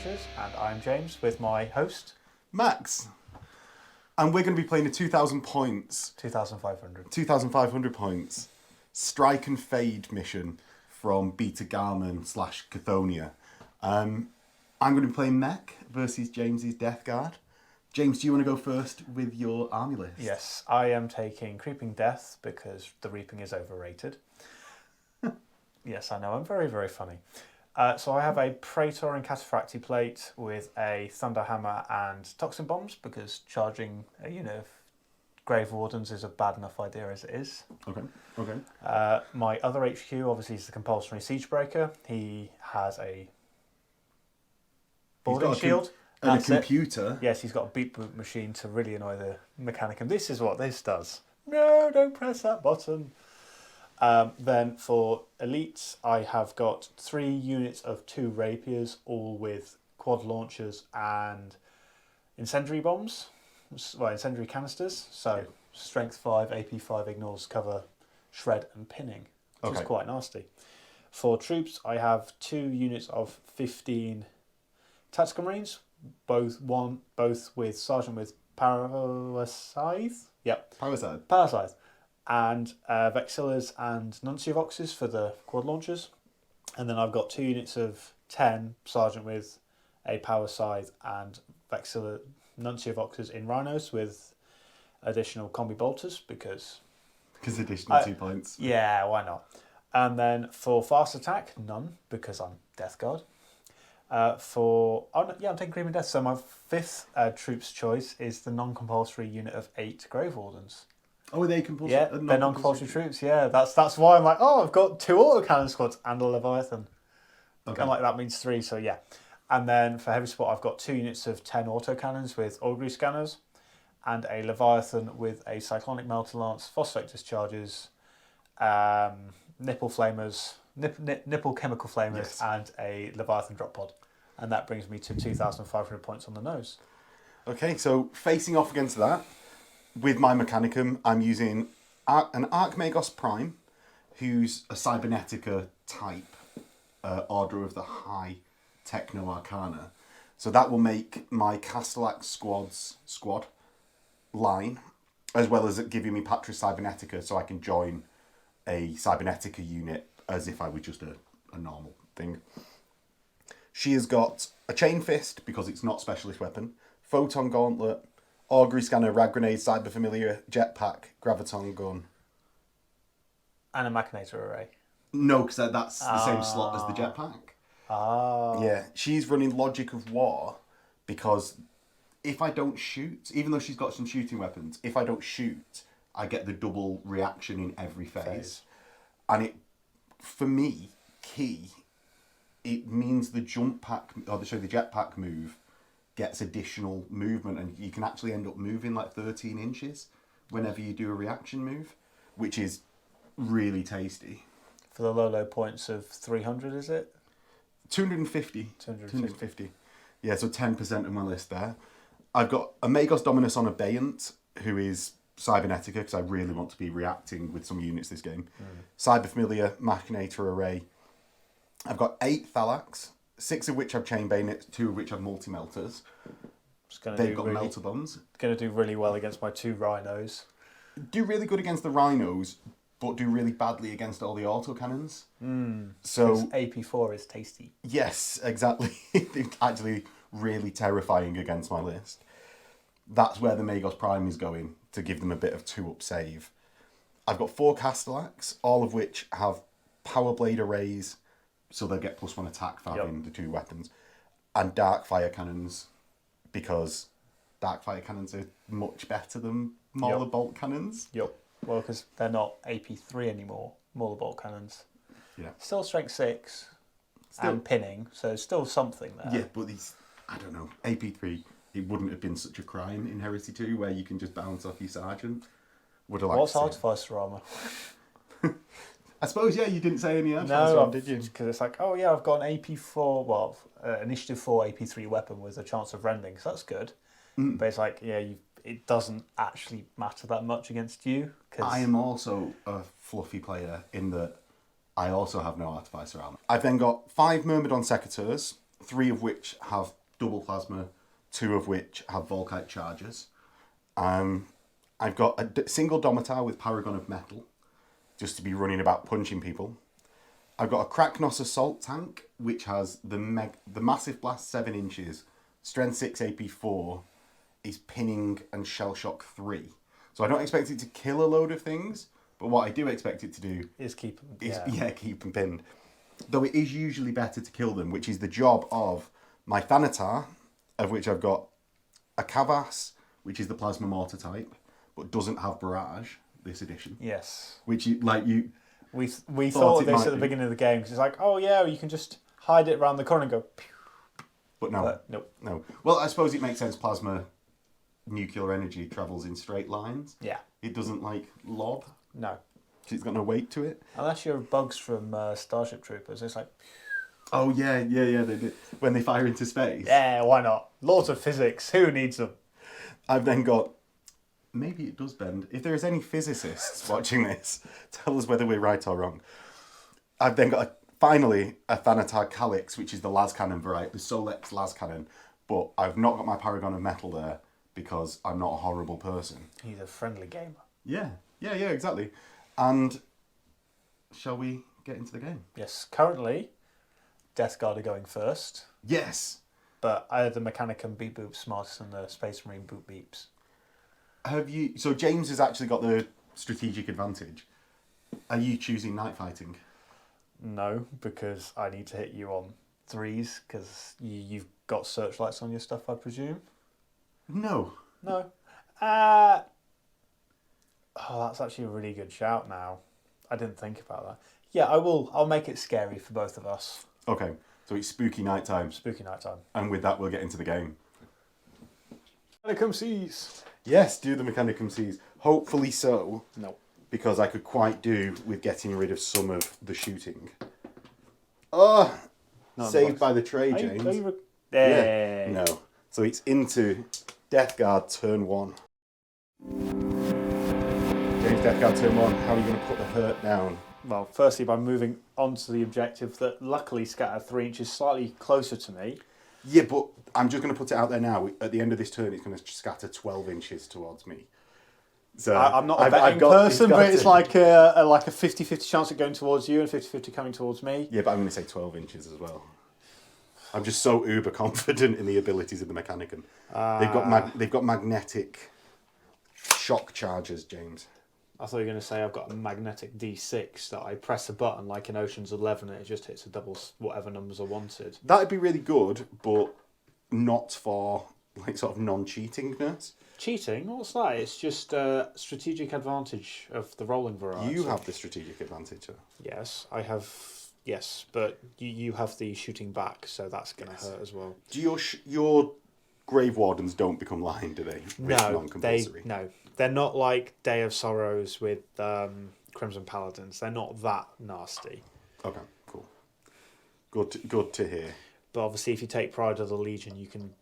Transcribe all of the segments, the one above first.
Miniatures, and I'm James with my host, Max. And we're going to be playing a 2,000 points, 2,500 points, Strike and Fade mission from Beta Garmin / Cathonia. I'm going to be playing Mech versus James's Death Guard. James, do you want to go first with your army list? Yes, I am taking Creeping Death because the Reaping is overrated. Yes, I know, I'm very, very funny. So I have a Praetor and Cataphracti plate with a Thunder Hammer and Toxin Bombs because charging a unit of Grave Wardens is a bad enough idea as it is. Okay. My other HQ obviously is the Compulsory Siegebreaker. He has a boarding shield. And a computer. Yes, he's got a beat machine to really annoy the Mechanicum. This is what this does. No, don't press that button. Then for elites, I have got 3 units of 2 rapiers, all with quad launchers and incendiary bombs. Well, incendiary canisters. So strength 5, AP 5 ignores cover, shred and pinning, which is quite nasty. For troops, I have 2 units of 15 tactical marines, both with sergeant with power scythe. Yep. Power scythe. Power scythe. And Vexillers and Nunciovoxes for the quad launchers. And then I've got 2 units of 10 sergeant with a power scythe and Vexiller Nunciovoxes in rhinos with additional combi bolters because additional 2 points. Yeah, why not? And then for fast attack, none because I'm Death Guard. I'm taking Creeping Death. So my 5th troops choice is the non-compulsory unit of 8 Grave Wardens. Oh, are they compulsory? Yeah, they're non-compulsory troops. Yeah, that's why I'm like, I've got 2 autocannon squads and a Leviathan. Okay. And that means 3. So yeah, and then for heavy support, I've got 2 units of 10 autocannons with augury scanners, and a Leviathan with a cyclonic melter lance, phosphate discharges, nipple flamers, nipple chemical flamers, and a Leviathan drop pod, and that brings me to 2,500 points on the nose. Okay, so facing off against that. With my Mechanicum, I'm using an Archmagos Prime, who's a Cybernetica type Order of the High Techno Arcana. So that will make my Castellax squad line, as well as giving me Patris Cybernetica, so I can join a Cybernetica unit as if I were just a normal thing. She has got a Chain Fist, because it's not specialist weapon, Photon Gauntlet, Augury Scanner, Rag Grenade, Cyber Familiar, Jetpack, Graviton Gun. And a Machinator Array. No, because that's the same slot as the Jetpack. Yeah, she's running Logic of War because if I don't shoot, even though she's got some shooting weapons, if I don't shoot, I get the double reaction in every phase. And for me, it means the the Jetpack move gets additional movement, and you can actually end up moving like 13 inches whenever you do a reaction move, which is really tasty. For the low points of 300, is it? 250. 250. Yeah, so 10% of my list there. I've got a Magos Dominus on Abeyant, who is Cybernetica, because I really want to be reacting with some units this game. Cyber Familiar, Machinator Array. I've got 8 Thalax, 6 of which have Chain Bayonets, 2 of which have Multi-Melters. They've got Melter Bombs. Going to do really well against my 2 Rhinos. Do really good against the Rhinos, but do really badly against all the autocannons. So AP4 is tasty. Yes, exactly. It's actually really terrifying against my list. That's where the Magos Prime is going, to give them a bit of 2-up save. I've got 4 Castellax, all of which have Power Blade Arrays, so they'll get +1 attack for having the 2 weapons. And Dark Fire Cannons, because Dark Fire Cannons are much better than Mauler Bolt Cannons. Yep. Well, because they're not AP3 anymore, Mauler Bolt Cannons. Yeah. Still strength 6 and pinning, so still something there. Yeah, but these, I don't know, AP3, it wouldn't have been such a crime in Heresy 2 where you can just bounce off your sergeant. Would have liked What's Artificer Armour? I suppose, you didn't say any Artificer Armour, did you? Because it's like, I've got an AP4, Initiative 4 AP3 weapon with a chance of rending, so that's good. But it's like, it doesn't actually matter that much against you. I am also a fluffy player in that I also have no Artificer Armour. I've then got 5 Myrmidon Secateurs, 3 of which have double plasma, 2 of which have Volkite charges. I've got a single Domitar with Paragon of Metal, just to be running about punching people. I've got a Kraknos Assault Tank, which has the Massive Blast 7 inches, Strength 6 AP 4, is Pinning and Shell Shock 3. So I don't expect it to kill a load of things, but what I do expect it to do Is keep them. keep them pinned. Though it is usually better to kill them, which is the job of my Thanatar, of which I've got a Kavas, which is the Plasma Mortar type, but doesn't have Barrage this edition. Yes. Which We thought of it this might at the be. beginning of the game because it's like, oh yeah, you can just hide it around the corner and go. Pew. But no. But nope. No. Well, I suppose it makes sense. Plasma nuclear energy travels in straight lines. Yeah. It doesn't like lob. No. It's got no weight to it. Unless you're bugs from Starship Troopers, it's like. Oh yeah. They do. When they fire into space. Yeah, why not? Laws of physics. Who needs them? I've then got. Maybe it does bend. If there is any physicists watching this, tell us whether we're right or wrong. I've then got finally a Thanatar Calyx, which is the las cannon variety, the Solex las cannon. But I've not got my Paragon of Metal there because I'm not a horrible person. He's a friendly gamer. Yeah, exactly. And shall we get into the game? Yes, currently, Death Guard are going first, Yes. but I had the Mechanicum beep boop smartest and the Space Marine boop beeps. Have you? So James has actually got the strategic advantage. Are you choosing night fighting? No, because I need to hit you on 3s because you've got searchlights on your stuff, I presume. No. No. That's actually a really good shout now. I didn't think about that. Yeah, I will. I'll make it scary for both of us. Okay. So it's spooky night time. Spooky night time. And with that, we'll get into the game. Mechanicum seas. Yes, do the Mechanicum Seas. Hopefully so, No. because I could quite do with getting rid of some of the shooting. Oh, Not in the saved box. by the tray, James. There. No. So it's into Death Guard turn 1. James, Death Guard turn 1. How are you going to put the hurt down? Well, firstly, by moving onto the objective that luckily scattered 3 inches slightly closer to me. Yeah, but I'm just going to put it out there now. At the end of this turn, it's going to scatter 12 inches towards me. So I'm not a betting person, but it's like a 50-50 chance of going towards you and 50-50 coming towards me. Yeah, but I'm going to say 12 inches as well. I'm just so uber confident in the abilities of the Mechanicum. They've got magnetic shock charges, James. I thought you were going to say I've got a magnetic D6 that I press a button like in Ocean's 11 and it just hits a double whatever numbers are wanted. That'd be really good, but not for like sort of non-cheatingness. Cheating? What's that? It's just strategic advantage of the rolling variety. You have the strategic advantage. Yes, I have. Yes, but you have the shooting back, so that's going to hurt as well. Do your Grave Wardens don't become line, do they? No, they're not like Day of Sorrows with Crimson Paladins. They're not that nasty. Okay, cool. Good to hear. But obviously, if you take Pride of the Legion, you can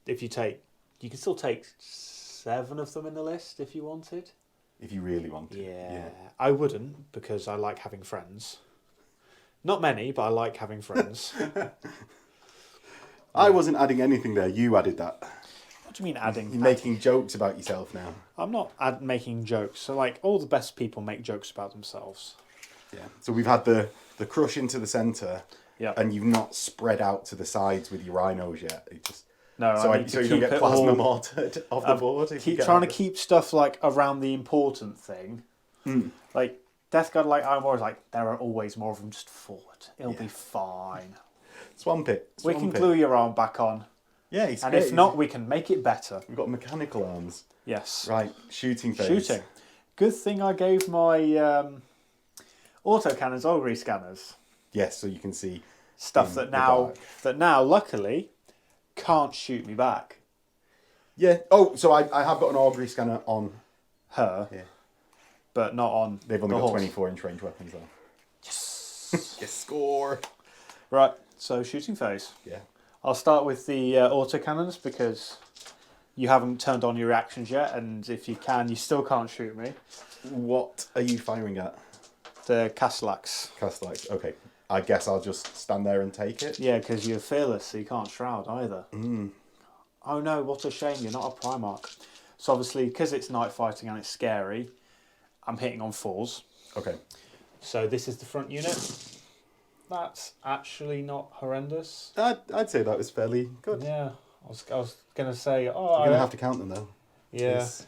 still take 7 of them in the list if you wanted. If you really want. Yeah, I wouldn't because I like having friends. Not many, but I like having friends. I wasn't adding anything there. You added that. What do you mean adding? You're making jokes about yourself now. I'm not making jokes. So like all the best people make jokes about themselves. Yeah. So we've had the crush into the centre. Yeah. And you've not spread out to the sides with your rhinos yet. It just No, so I need to you don't keep get it plasma all- mortared off the board. Keep trying to keep stuff like around the important thing. Like Death Guard, like I'm always like there are always more of them. Just forward, it'll be fine. Swamp it. We can glue your arm back on, Yeah, it's and great. if not, we can make it better. We've got mechanical arms. Yes. Right, shooting phase. Shooting. Good thing I gave my autocannons augury scanners. Yes, so you can see Stuff in that the dark. now luckily can't shoot me back. Yeah. Oh, so I have got an augury scanner on Her, here. but not on. They've only the got horse. 24-inch range weapons though. Yes. Yes, score. Right. So shooting phase. Yeah. I'll start with the autocannons because you haven't turned on your reactions yet, and if you can, you still can't shoot me. What are you firing at? The Castellax. Castellax. Okay. I guess I'll just stand there and take it. Yeah, because you're fearless, so you can't shroud either. Oh no, what a shame, you're not a Primarch. So obviously, because it's night fighting and it's scary, I'm hitting on 4s. Okay. So this is the front unit. That's actually not horrendous. I'd say that was fairly good. Yeah, I was going to say, You're going to have to count them though. Yeah. It's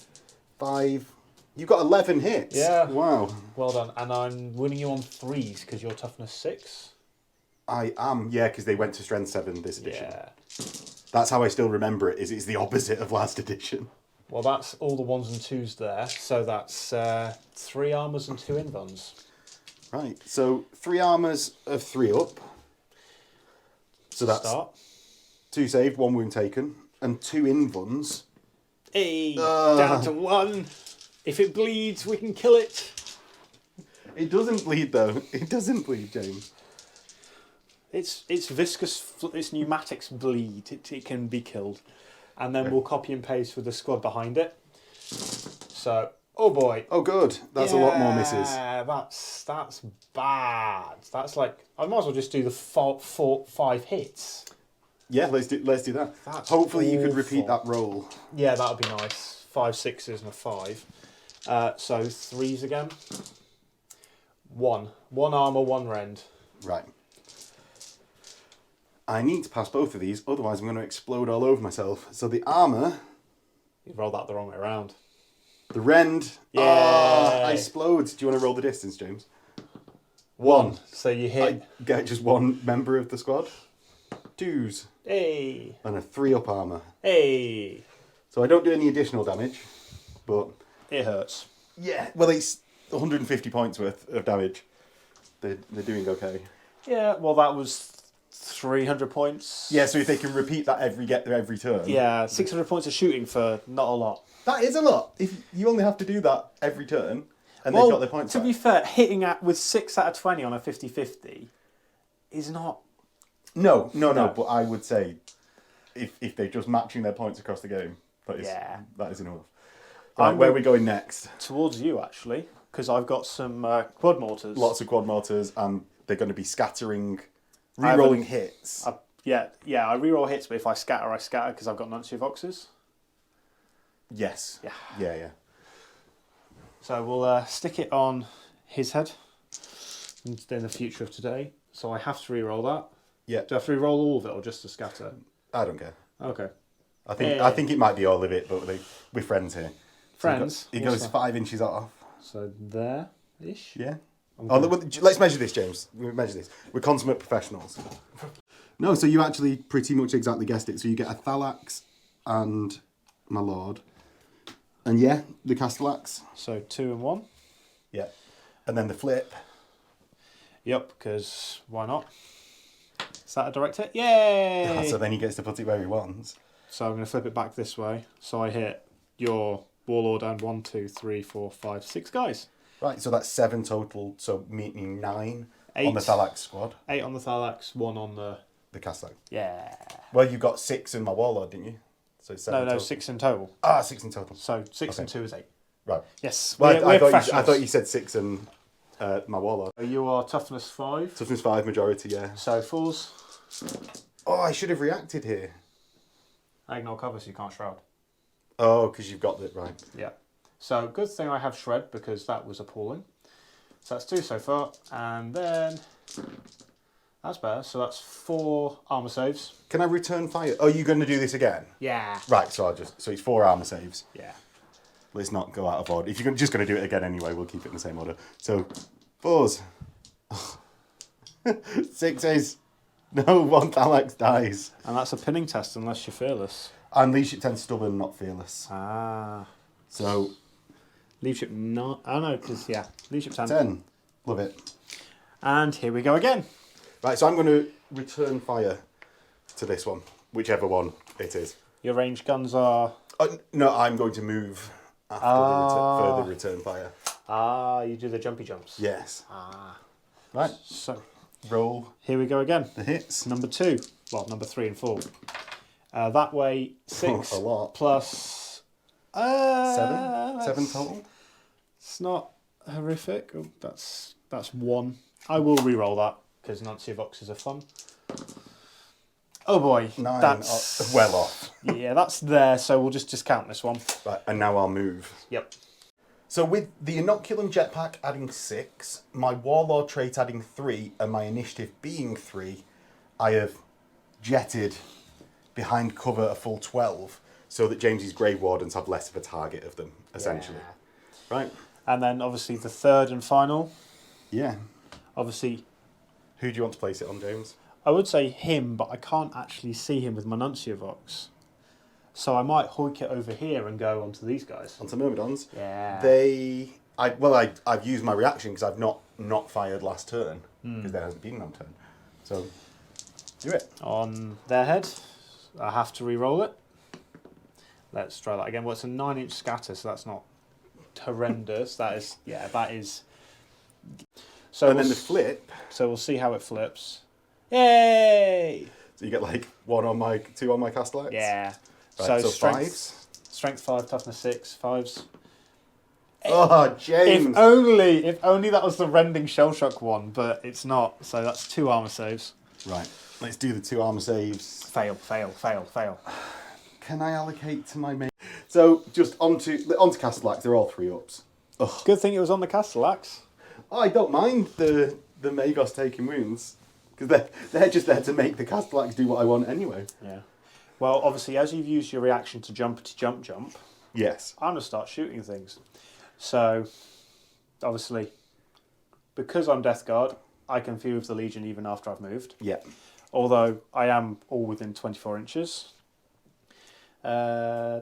5. You've got 11 hits. Yeah. Wow. Well done. And I'm winning you on 3s because you're toughness 6. I am, yeah, because they went to strength 7 this edition. Yeah. That's how I still remember it, is it's the opposite of last edition. Well, that's all the 1s and 2s there. So that's 3 armours and 2 invulns. Right, so 3 armours of 3 up. So that's Start. 2 saved, 1 wound taken, and 2 invuns. Hey, down to 1. If it bleeds, we can kill it. It doesn't bleed though. It doesn't bleed, James. It's viscous, it's pneumatics bleed. It can be killed. And then we'll copy and paste with the squad behind it. So, oh boy. Oh good, that's a lot more misses. Yeah, that's bad. That's like, I might as well just do the 5 hits. Yeah, let's do that. That's Hopefully you could repeat awful. that roll. Yeah, that would be nice. 5 6s and a 5. So 3s again. 1 armour, 1 rend. Right. I need to pass both of these, otherwise I'm going to explode all over myself. So the armour, You rolled that the wrong way around. the rend. Yeah. I explode. Do you want to roll the distance, James? 1. So you hit. I get just 1 member of the squad. 2s. Hey. And a 3 up armour. Hey. So I don't do any additional damage, but... It hurts. Yeah, well it's 150 points worth of damage. They're doing okay. Yeah, well that was 300 points. Yeah, so if they can repeat that every turn... Yeah, 600 points of shooting for not a lot. That is a lot. If you only have to do that every turn, and they've got their points to back. be fair, hitting with 6 out of 20 on a 50-50 is not... No, but I would say if they're just matching their points across the game, that is enough. Right, where are we going next? Towards you, actually, because I've got some quad mortars. Lots of quad mortars, and they're going to be scattering, re-rolling hits. I re-roll hits, but if I scatter because I've got none of Voxes. Yes. Yeah. So we'll stick it on his head in the future of today. So I have to re-roll that. Yeah. Do I have to re-roll all of it or just the scatter? I don't care. Okay. I think it might be all of it, but we're friends here. Friends? So it goes 5 inches off. So there-ish? Yeah. Let's measure this, James. We measure this. We're consummate professionals. No, so you actually pretty much exactly guessed it. So you get a Thalax and my lord. And yeah, the Castellax. So 2 and 1? Yeah. And then the flip. Yep, because why not? Is that a direct hit? Yay! So then he gets to put it where he wants. So I'm going to flip it back this way. So I hit your warlord and 1, 2, 3, 4, 5, 6 guys. Right, so that's 7 total. So meaning 9 8 on the Thalax squad. 8 on the Thalax, 1 on the... The Castellax. Yeah. Well, you got 6 in my warlord, didn't you? So 7 No, total. 6 in total. 6 in total. So 6 Okay. and 2 is 8. Right. Yes. Well, we're I professionals. thought you said 6 and my warlord. You are toughness 5. Toughness 5 majority, yeah. So 4s. Oh, I should have reacted here. I ignore cover so you can't shroud. Oh, because you've got it right. Yeah. So good thing I have shred because that was appalling. So that's 2 so far. And then... That's better. So that's 4 armour saves. Can I return fire? Oh, you're going to do this again? Yeah. Right, so it's 4 armor saves. Yeah. Let's not go out of order. If you're just going to do it again anyway, we'll keep it in the same order. So, 4s. 6s. No, 1 Thalax dies. And that's a pinning test unless you're fearless. And leadership 10 stubborn, not fearless. Ah. So, Leadership not... Oh no, because leadership 10. 10. Love it. And here we go again. Right, so I'm going to return fire to this one, whichever one it is. Your range guns are... No, I'm going to move after the further return fire. Ah, you do the jumpy jumps. Yes. Ah. Right, So, roll here we go again. the hits. Number 2. Well, number 3 and 4. That way, 6 A lot. plus... 7 total. It's not horrific. Oh, that's 1. I will re-roll that because Nuncio boxes are fun. Oh boy, 9 that's well off. Yeah, that's there. So we'll just discount this one. Right, and now I'll move. Yep. So with the Inoculum Jetpack adding 6, my Warlord trait adding 3, and my initiative being 3, I have jetted behind cover a full 12, so that James's Grave Wardens have less of a target of them, essentially. Yeah. Right? And then obviously the third and final. Yeah. Obviously, Who do you want to place it on, James? I would say him, but I can't actually see him with my Nuncio box. So I might hoik it over here and go onto these guys. Onto Myrmidons. Yeah. I've used my reaction because I've not fired last turn, because there hasn't been no turn. So, do it. On their head, I have to re-roll it. Let's try that again. Well, it's a 9-inch scatter, so that's not horrendous. That is. So And then the flip. So we'll see how it flips. Yay! So you get like 2 on my Castellax? Yeah. Right, so strength 5, toughness 6, 5s. Oh, James! If only that was the rending shell shock one, but it's not. So that's 2 armor saves. Right, let's do the 2 armor saves. Fail. Can I allocate to my main? So just onto Castellax, they're all 3 ups. Ugh. Good thing it was on the Castellax. I don't mind the Magos taking wounds, because they're just there to make the Castellax do what I want anyway. Yeah. Well, obviously, as you've used your reaction to jump, Yes. I'm going to start shooting things. So, obviously, because I'm Death Guard, I can fuse with the Legion even after I've moved. Yeah. Although I am all within 24 inches. How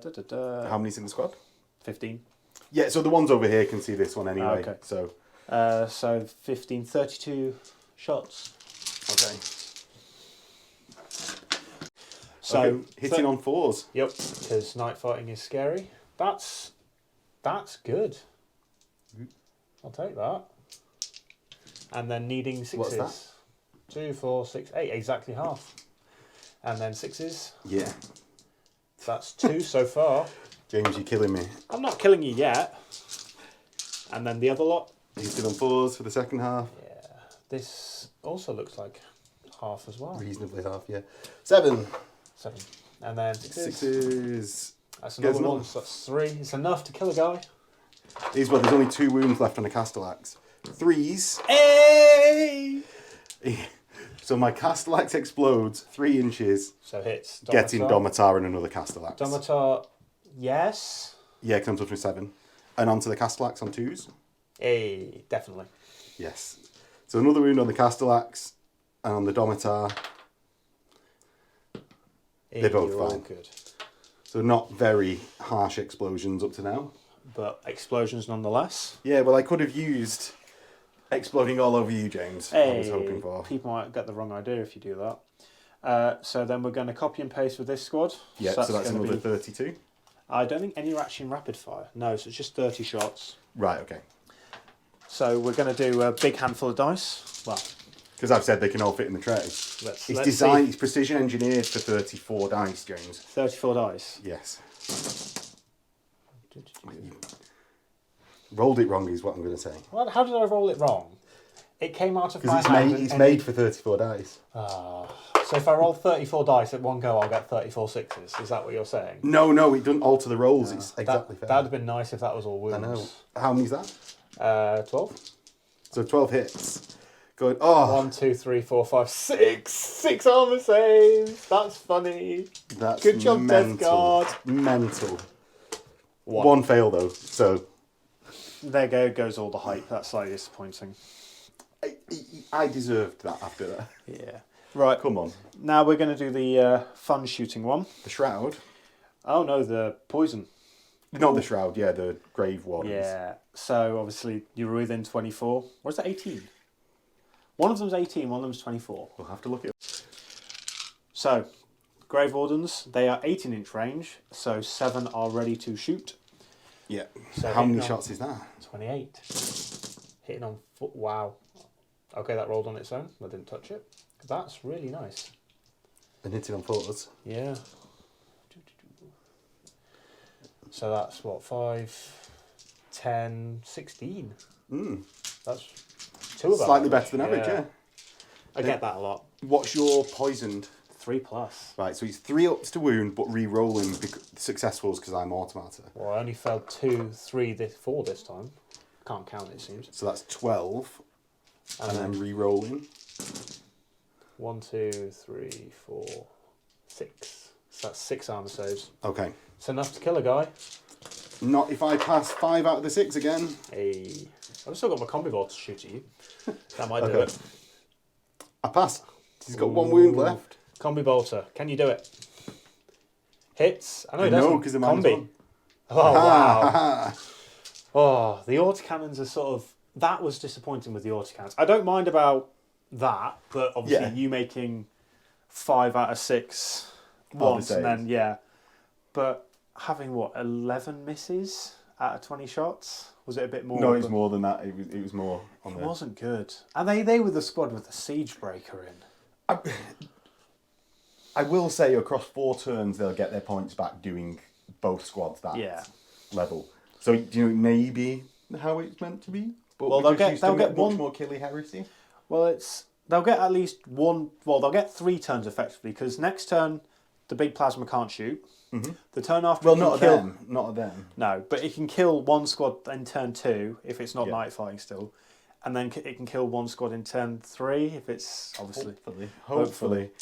many's in the squad? 15. Yeah, so the ones over here can see this one anyway. Okay. So 15, 32 shots. okay. So okay. Hitting on 4s. Yep, because night fighting is scary. That's good. I'll take that. And then needing 6s. What's that? 2, 4, 6, 8, exactly half. And then 6s. Yeah. That's 2 so far. James, you're killing me. I'm not killing you yet. And then the other lot. Hitting on 4s for the second half. Yeah. This also looks like half as well. Reasonably half, yeah. 7. 7. And then 6s. 6s. That's another one. So that's 3. It's enough to kill a guy. There's only 2 wounds left on a Castellax. 3s. Hey! So my Castellax explodes 3 inches. So hits. Domitar. Getting Domitar and another Castellax. Domitar, yes. Yeah, comes up with 7. And onto the Castellax on 2s. Hey, definitely. Yes. So another wound on the Castellax and on the Domitar. Hey, They're both you're all fine. good. So not very harsh explosions up to now. But explosions nonetheless. Yeah, well I could have used exploding all over you, James. I was hoping for. People might get the wrong idea if you do that. So then we're going to copy and paste with this squad. Yeah, so that's gonna another be, 32. I don't think any are actually in rapid fire. No, so it's just 30 shots. Right, okay. So we're going to do a big handful of dice. Well, Because I've said they can all fit in the tray. let's It's see. precision engineered for 34 dice, James. 34 dice. Yes. Rolled it wrong is what I'm going to say. Well, how did I roll it wrong? It came out of my Because hand. it's made for 34 dice. So if I roll 34 dice at one go, I'll get 34 6s. Is that what you're saying? No, it doesn't alter the rolls. It's exactly fair. That'd have been nice if that was all wounds. I know. How many's that? 12. So 12 hits. Going, oh. 1, 2, 3, 4, 5, 6. 6 armor saves. That's funny. That's Good job, mental. Death Guard. Mental. 1. One fail though, so. There goes all the hype. That's slightly disappointing. I deserved that after that. Yeah. Right. Come on. Now we're going to do the fun shooting one. The Shroud. Oh no, the poison. Not the Shroud, yeah, the Grave Wardens. Yeah. So obviously you're within 24. Or is that 18? One of them's 18, one of them's 24. We'll have to look at it. So, Grave Wardens, they are 18-inch range, so 7 are ready to shoot. Yeah. So how many hitting shots is that? 28. Hitting on foot. Wow. Okay, that rolled on its own. I didn't touch it. That's really nice. And hitting on 4s. Yeah. So that's what, 5, 10, 16. Mm. That's 2 of them. Slightly better than average, yeah. I get that a lot. What's your poisoned? 3+. Right, so he's 3 ups to wound, but re-rolling successfuls because I'm automata. Well, I only failed 2, 3, 4 this time. Can't count, it seems. So that's 12. And then re-rolling. 1, 2, 3, 4, 6. So that's 6 armor saves. Okay. It's enough to kill a guy. Not if I pass 5 out of the 6 again. Hey. I've still got my combi ball to shoot at you. That might do it. I passed. He's got 1 wound left. Combi bolter. Can you do it? Hits. I know he No, doesn't. because the Combi. Oh, wow. Oh, the autocannons are sort of... That was disappointing with the autocannons. I don't mind about that, but obviously you making 5 out of 6 once and then, yeah. But having, 11 misses out of 20 shots? Was it a bit more? No, it was more than that. It was more on It wasn't good. And they were the squad with the siege breaker in. I will say across 4 turns they'll get their points back doing both squads that level. So do you know maybe how it's meant to be? But well, they'll get much more killy heresy. Well, they'll get at least 1. Well, they'll get 3 turns effectively because next turn the big plasma can't shoot. Mm-hmm. The turn after, not at them. No, but it can kill 1 squad in turn 2 if it's not night fighting still, and then it can kill 1 squad in turn 3 if it's obviously. Hopefully.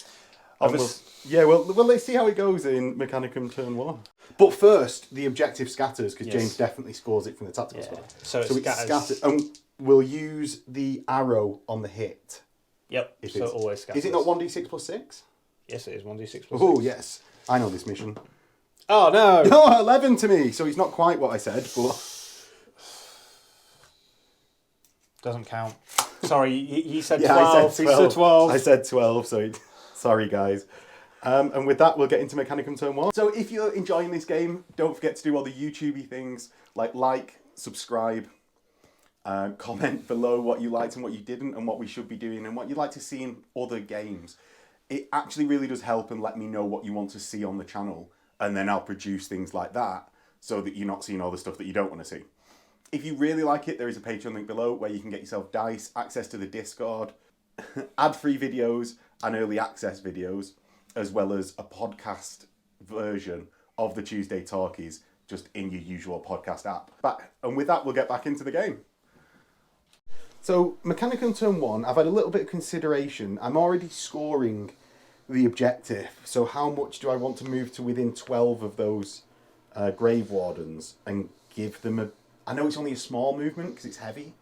Well, let's see how it goes in Mechanicum turn 1. But first, the objective scatters, because James definitely scores it from the tactical squad. So it scatters. And we'll use the arrow on the hit. Yep, so it always scatters. Is it not 1d6 plus 6? Yes, it is 1d6 plus 6. Oh, yes. I know this mission. Oh, no! No, 11 to me, so he's not quite what I said, but... Doesn't count. Sorry, he said 12. He said 12. I said 12, so... Sorry, guys. And with that, we'll get into Mechanicum turn 1. So if you're enjoying this game, don't forget to do all the YouTubey things, like, subscribe, comment below what you liked and what you didn't, and what we should be doing, and what you'd like to see in other games. It actually really does help and let me know what you want to see on the channel, and then I'll produce things like that, so that you're not seeing all the stuff that you don't want to see. If you really like it, there is a Patreon link below where you can get yourself dice, access to the Discord, ad-free videos, and early access videos, as well as a podcast version of the Tuesday Talkies, just in your usual podcast app. And with that, we'll get back into the game. So, Mechanicum turn 1, I've had a little bit of consideration. I'm already scoring the objective, so how much do I want to move to within 12 of those Grave Wardens and give them a... I know it's only a small movement because it's heavy,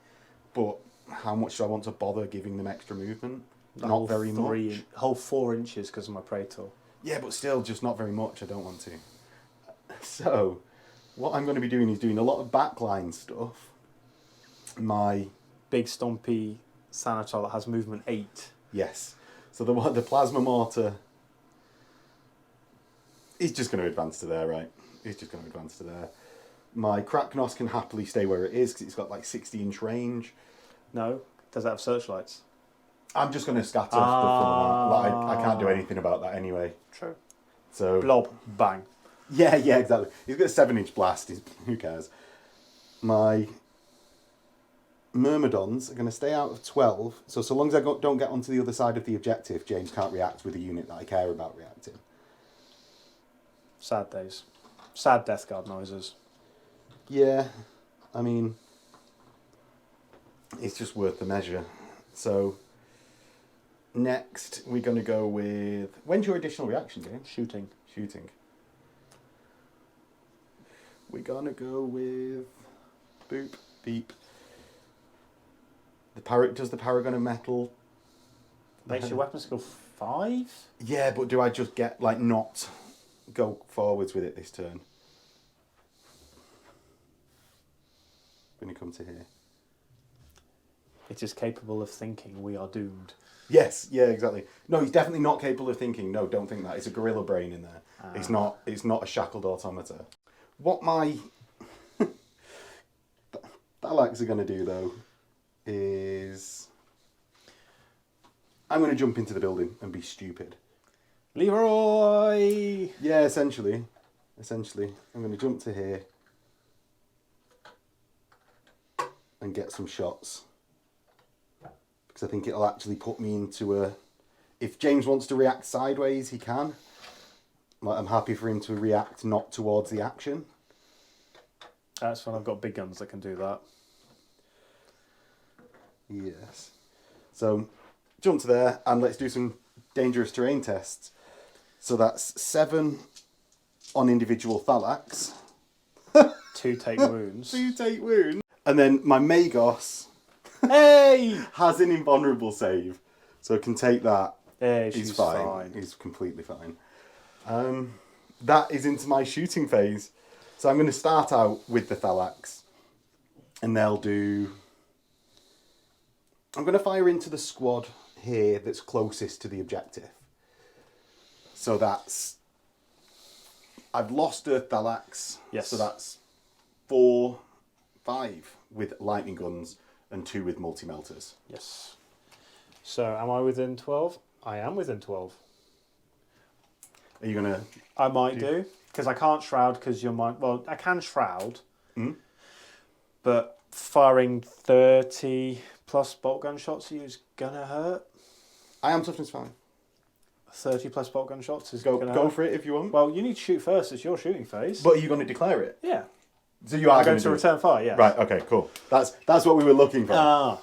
but how much do I want to bother giving them extra movement? Not very much. Whole 4 inches because of my Praetor. Yeah, but still, just not very much. I don't want to. So, what I'm going to be doing is doing a lot of backline stuff. My big stompy Sanator that has movement 8. Yes. So the plasma mortar is just going to advance to there, right? It's just going to advance to there. My Kraknos can happily stay where it is because it's got like 60-inch range. No, does it have searchlights? I'm just going to scatter the full amount. I can't do anything about that anyway. True. So blob, bang. Yeah, exactly. He's got a 7-inch blast. Who cares? My Myrmidons are going to stay out of 12. So long as I don't get onto the other side of the objective, James can't react with a unit that I care about reacting. Sad days. Sad Death Guard noises. Yeah, I mean, it's just worth the measure. So, next we're going to go with... When's your additional reaction, James? Shooting. We're going to go with... Boop, beep. Does the Paragon of Metal... Makes your weapons go 5? Yeah, but do I just get, not go forwards with it this turn? When you come to here. It is capable of thinking we are doomed. Yes, yeah, exactly. No, he's definitely not capable of thinking. No, don't think that. It's a gorilla brain in there. It's not a shackled automata. What my Thalax are going to do, though, is... I'm going to jump into the building and be stupid. Leroy! Yeah, essentially. I'm going to jump to here and get some shots. because I think it'll actually put me into a... If James wants to react sideways, he can. Like, I'm happy for him to react not towards the action. That's when I've got big guns that can do that. Yes. So, jump to there, and let's do some dangerous terrain tests. So that's 7 on individual Thalax. 2 take wounds. 2 take wounds. And then my Magos Hey! has an invulnerable save. So can take that. Yeah, He's fine. He's completely fine. That is into my shooting phase. So I'm going to start out with the Thalax. And they'll do... I'm going to fire into the squad here that's closest to the objective. So that's... I've lost a Thalax. Yes. So that's 4, 5 with lightning guns and 2 with multi-melters. Yes. So am I within 12? I am within 12. Are you going to... I might do, because I can't shroud because you're my... Well, I can shroud, but firing 30 plus bolt gun shots at you is going to hurt. I am toughness 5. 30 plus bolt gun shots is going to hurt. Go for it if you want. Well, you need to shoot first. It's your shooting phase. But are you going to declare it? Yeah. So you are I'm going to to return fire, yeah. Right, okay, cool. That's what we were looking for. Ah.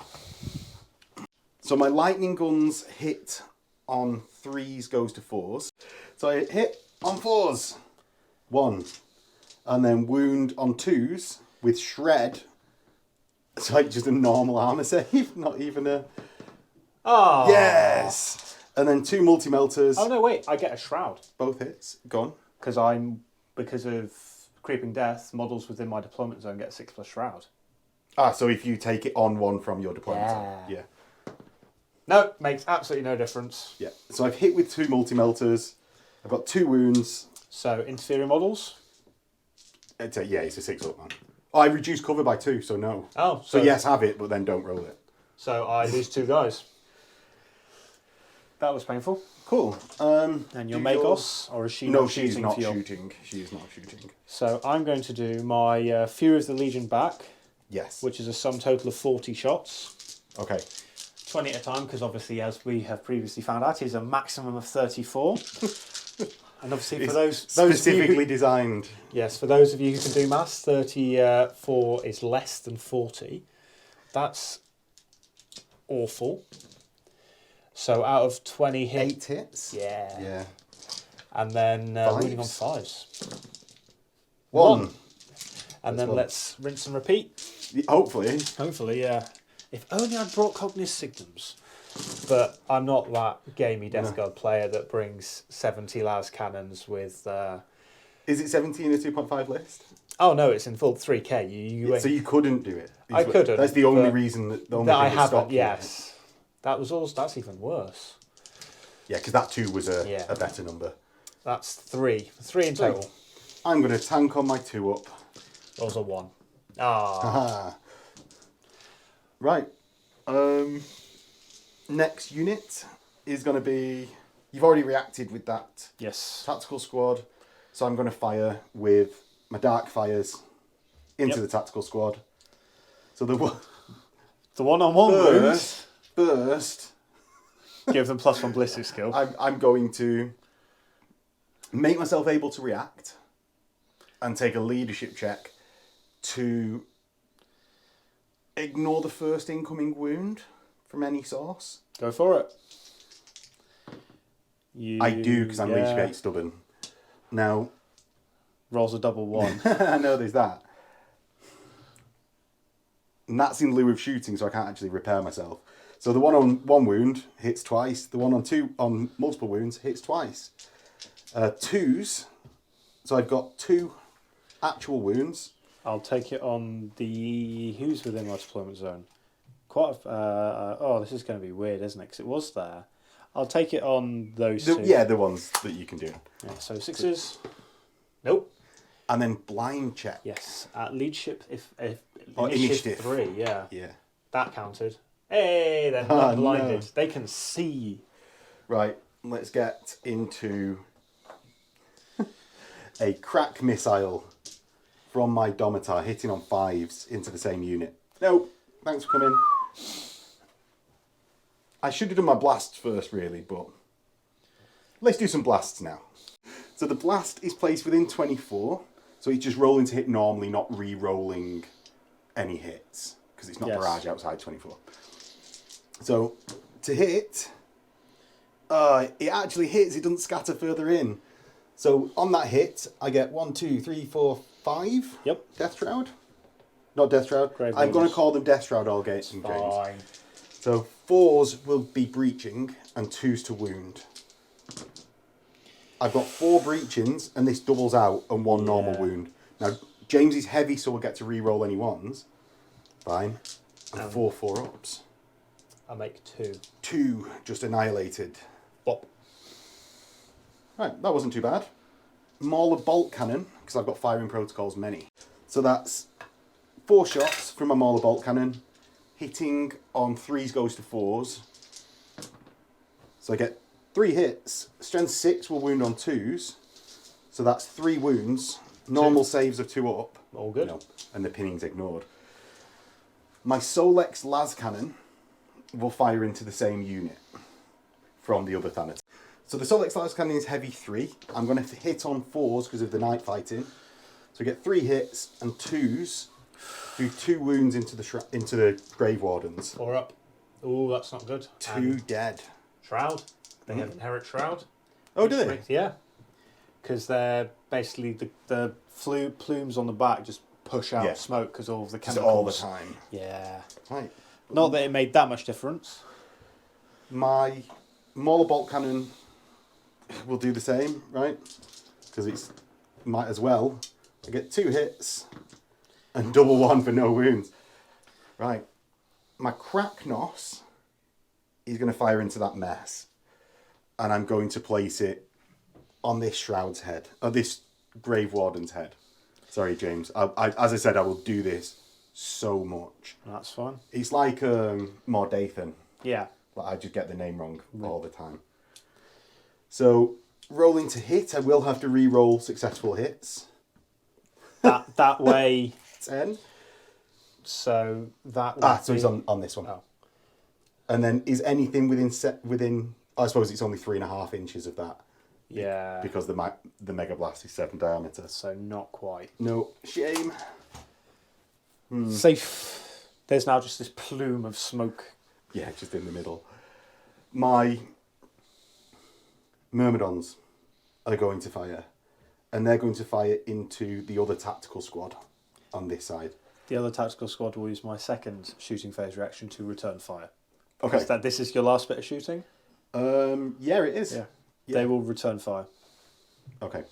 So my lightning guns hit on 3s goes to 4s. So I hit on 4s. 1. And then wound on 2s with shred. It's like just a normal armor save, not even a... Oh. Yes! And then 2 multi-melters. Oh, no, wait. I get a shroud. Both hits. Gone. Because of creeping death, models within my deployment zone get 6 plus shroud. Ah, so if you take it on 1 from your deployment zone. Yeah. No, makes absolutely no difference. Yeah. So I've hit with 2 multi-melters. I've got 2 wounds. So, inferior models? It's a 6-up, man. Oh, I reduced cover by 2, so no. Oh. So yes, have it, but then don't roll it. So I lose 2 guys. That was painful. Cool. And your Magos, or is she not shooting? No, she's not for your... shooting. She is not shooting. So I'm going to do my Fury of the Legion back. Yes. Which is a sum total of 40 shots. Okay. 20 at a time, because obviously, as we have previously found out, is a maximum of 34. And obviously, for those specifically of you, designed. yes, for those of you who can do maths, 34 is less than 40. That's awful. So out of 20 hits, 8 hits. yeah, Yeah. and then Fives. winning on 5s. 1. And then let's rinse and repeat. Hopefully. Hopefully, yeah. If only I'd brought Cognis Signums. But I'm not that gamey Death Guard player that brings 70 las cannons with... Is it 17 a 2.5 list? Oh no, it's in full 3k. So you couldn't do it? I couldn't. That's the only reason that... The only that I thing that haven't, stopped you. yes. That was also... That's even worse. Yeah, because that 2 was a better number. That's 3. 3 in total. I'm going to tank on my 2-up. Rolls a 1. Ah. Right. Next unit is going to be... You've already reacted with that Yes. tactical squad. So I'm going to fire with my dark fires into the tactical squad. So the one-on-one wounds. First, Give them +1 ballistic skill. I'm going to make myself able to react and take a leadership check to ignore the first incoming wound from any source. Go for it. I do, because I'm leadership 8 stubborn. Now... Rolls a double 1. I know there's that. And that's in lieu of shooting, so I can't actually repair myself. So the one on 1 wound hits twice. The one on multiple wounds hits twice. 2s. So I've got 2 actual wounds. I'll take it on the... Who's within my deployment zone? Quite a... oh, this is going to be weird, isn't it? Because it was there. I'll take it on those 2. Yeah, the ones that you can do. Yeah, so 6s. Nope. And then blind check. Yes. At leadership, if initiative 3, yeah. Yeah. That counted. Hey, they're not blinded. No. They can see. Right, let's get into a crack missile from my Domitar hitting on 5s into the same unit. Nope, thanks for coming. I should have done my blasts first, really, but let's do some blasts now. So the blast is placed within 24, so it's just rolling to hit normally, not re-rolling any hits, because it's not barrage outside 24. So to hit, it actually hits, it doesn't scatter further in. So on that hit, I get 1, 2, 3, 4, 5. Yep. Death Shroud. Not Death Shroud. I'm going to call them Death Shroud all gates and James. Fine. So 4s will be breaching and 2s to wound. I've got 4 breachings and this doubles out and 1 normal wound. Now James is heavy, so we'll get to re-roll any 1s. Fine. And 4 4-ups. I make 2. 2 just annihilated. Bop. Right, that wasn't too bad. Mauler bolt cannon, because I've got firing protocols many. So that's 4 shots from a Mauler bolt cannon. Hitting on 3s goes to 4s. So I get 3 hits. Strength 6 will wound on 2s. So that's 3 wounds. Normal saves of 2 up. All good. And the pinning's ignored. My Solex las cannon will fire into the same unit from the other Thanatos. So the Solex las cannon is heavy 3. I'm going to hit on 4s because of the night fighting. So I get 3 hits and 2s. Do 2 wounds into the Grave Wardens. 4 up. Ooh, that's not good. 2 dead. Shroud. They have inherit Shroud. Oh, do they? Yeah. Because they're basically the plumes on the back just push out smoke because all of the chemicals. Just all the time. Yeah. Right. Not that it made that much difference. My Mauler bolt cannon will do the same, right? Because it's might as well. I get 2 hits and double 1 for no wounds. Right. My Kraknos is going to fire into that mess. And I'm going to place it on this Shroud's head. Or this Grave Warden's head. Sorry, James. As I said, I will do this so much. That's fine. It's like Mordathan. Yeah. Like I just get the name wrong all the time. So, rolling to hit, I will have to re-roll successful hits. That way. 10. So that. So it's on this one. Oh. And then is anything within? I suppose it's only 3.5 inches of that. Yeah. Because the Mega Blast is 7 diameter. So not quite. No, shame. Safe. There's now just this plume of smoke. Yeah, just in the middle. My Myrmidons are going to fire. And they're going to fire into the other tactical squad on this side. The other tactical squad will use my second shooting phase reaction to return fire. Okay. This is your last bit of shooting? Yeah, it is. Yeah. They will return fire. Okay.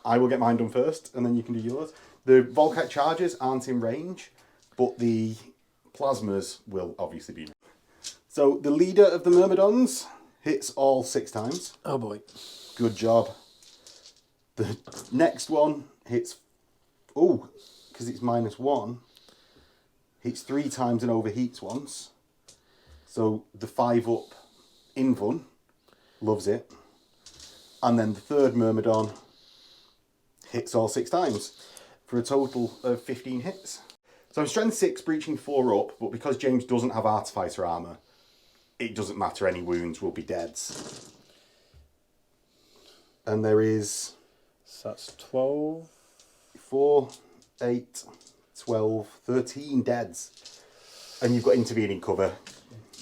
I will get mine done first, and then you can do yours. The Volkite charges aren't in range, but the plasmas will obviously be. So the leader of the Myrmidons hits all 6 times. Oh boy. Good job. The next one hits... Oh, because it's -1. Hits 3 times and overheats once. So the 5-up Invun loves it. And then the third Myrmidon hits all 6 times for a total of 15 hits. So I'm strength 6, breaching 4 up, but because James doesn't have Artificer armour, it doesn't matter, any wounds will be deads. And there is... So that's 12... 4, 8, 12, 13 deads. And you've got intervening cover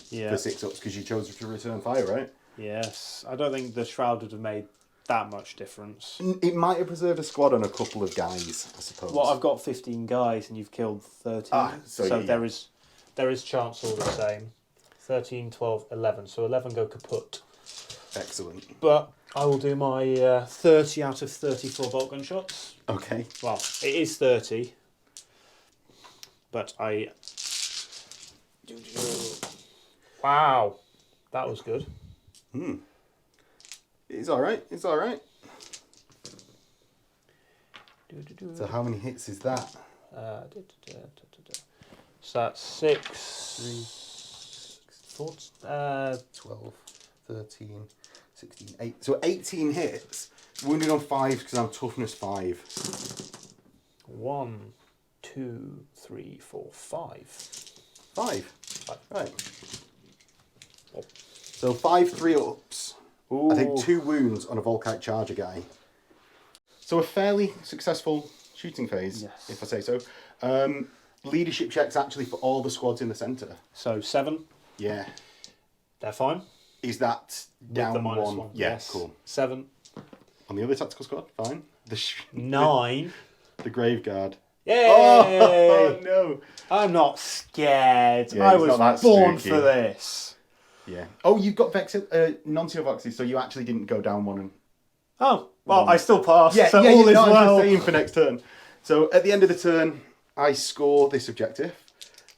for 6-ups because you chose to return fire, right? Yes. I don't think the Shroud would have made that much difference. It might have preserved a squad on a couple of guys, I suppose. Well, I've got 15 guys and you've killed 13. So there is chance all the same. 13, 12, 11. So 11 go kaput. Excellent. But I will do my 30 out of 34 bolt gun shots. Okay. Well, it is 30. But I... Wow. That was good. It's alright, it's alright. So how many hits is that? So that's 6... 12, 13, 16, 8. So 18 hits. Wounded on 5 because I'm toughness 5. 1, 2, 3, 4, 5. 5. Right. So 5 3-ups. Ooh. I think 2 wounds on a Volkite Charger guy. So a fairly successful shooting phase, Yes. if I say so. Leadership checks actually for all the squads in the centre. So 7. Yeah. They're fine. Is that down With the one? -1. Yeah, Yes. cool. 7. On the other tactical squad, fine. 9. The Grave Guard. Yay! Oh no! I'm not scared. Yeah, I it's was not that born spooky. for this. Yeah. Oh, you've got non-seal voxes, so you actually didn't go down one and... Oh, well, I still passed. Yeah, so yeah, all is I'm well. just saying for next turn. So at the end of the turn, I score this objective,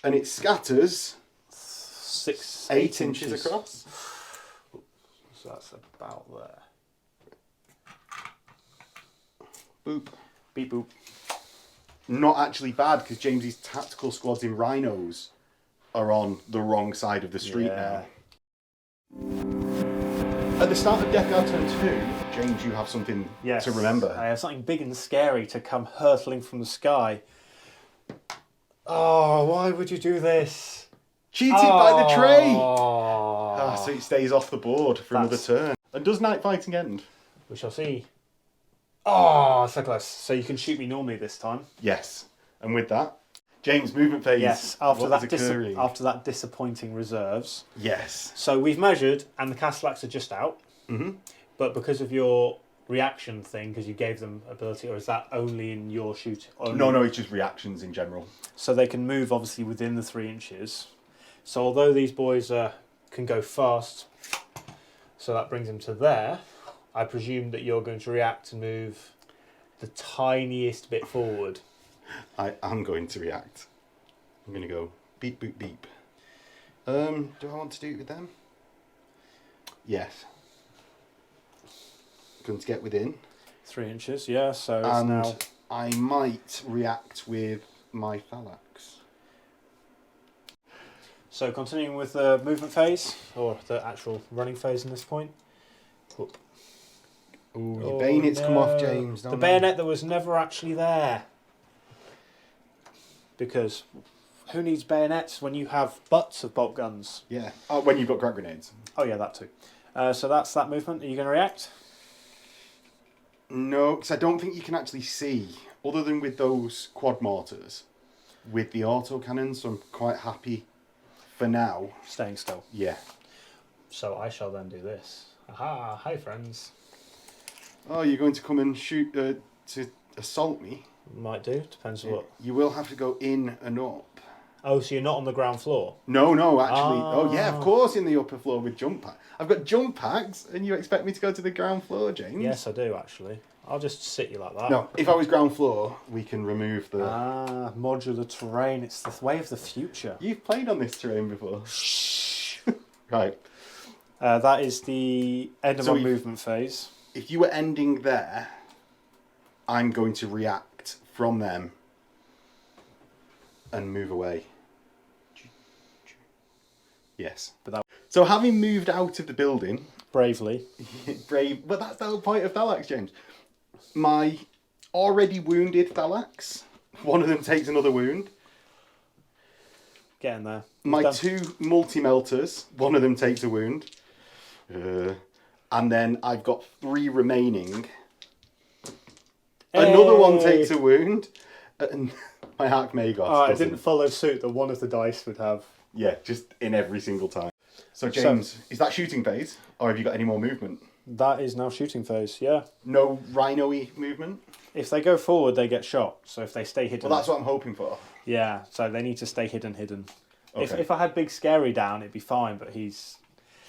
and it scatters 8 inches across. So that's about there. Boop. Beep boop. Not actually bad, because James's tactical squads in Rhinos are on the wrong side of the street now. At the start of Death Guard turn 2, James, you have something Yes. to remember. I have something big and scary to come hurtling from the sky. Oh, why would you do this? Cheated by the tray! Oh. So it stays off the board for another That's- turn. And does night fighting end? We shall see. Oh, so close. So you can shoot me normally this time. Yes. And with that, James, movement phase. Yes, after what that is occurring? after that disappointing reserves. Yes. So we've measured, and the Castellax are just out. Mm-hmm. But because of your reaction thing, because you gave them ability, or is that only in your shoot? No, it's just reactions in general. So they can move obviously within the 3 inches. So although these boys can go fast, so that brings them to there, I presume that you're going to react and move the tiniest bit forward. I am going to react. I'm going to go beep, boop, beep. Do I want to do it with them? Yes. Going to get within. 3 inches, yeah, so it's And now... I might react with my Phalanx. So continuing with the movement phase, or the actual running phase in this point. Whoop. Ooh, your bayonets come off, James. The Don't bayonet that was never actually there. Because who needs bayonets when you have butts of bolt guns? Yeah. Oh, when you've got crack grenades. Oh yeah, that too. So that's that movement. Are you going to react? No, because I don't think you can actually see, other than with those quad mortars, with the autocannons, so I'm quite happy for now. Staying still. Yeah. So I shall then do this. Aha, hi friends. Oh, you're going to come and shoot to assault me? Might do, depends what. You will have to go in and up. Oh, so you're not on the ground floor? No, actually. Ah. Oh, yeah, of course, in the upper floor with jump packs. I've got jump packs, and you expect me to go to the ground floor, James? Yes, I do actually. I'll just sit you like that. No, if I was ground floor, we can remove the... Ah, modular terrain. It's the way of the future. You've played on this terrain before. Right. That is the end of So my if- movement phase. If you were ending there, I'm going to react from them and move away. Yes. But that So having moved out of the building, bravely. brave, but that's the whole point of Thalax, James. My already wounded Thalax, one of them takes another wound. Getting there. My Done. 2 multi-melters, one of them takes a wound. And then I've got 3 remaining. Another one Hey! takes a wound. And my Archmagos Oh, I doesn't. didn't follow suit that one of the dice would have. Yeah, just in every single time. So James, is that shooting phase? Or have you got any more movement? That is now shooting phase, yeah. No rhino-y movement? If they go forward, they get shot. So if they stay hidden... Well, that's what I'm hoping for. Yeah, so they need to stay hidden. Okay. If I had Big Scary down, it'd be fine, but he's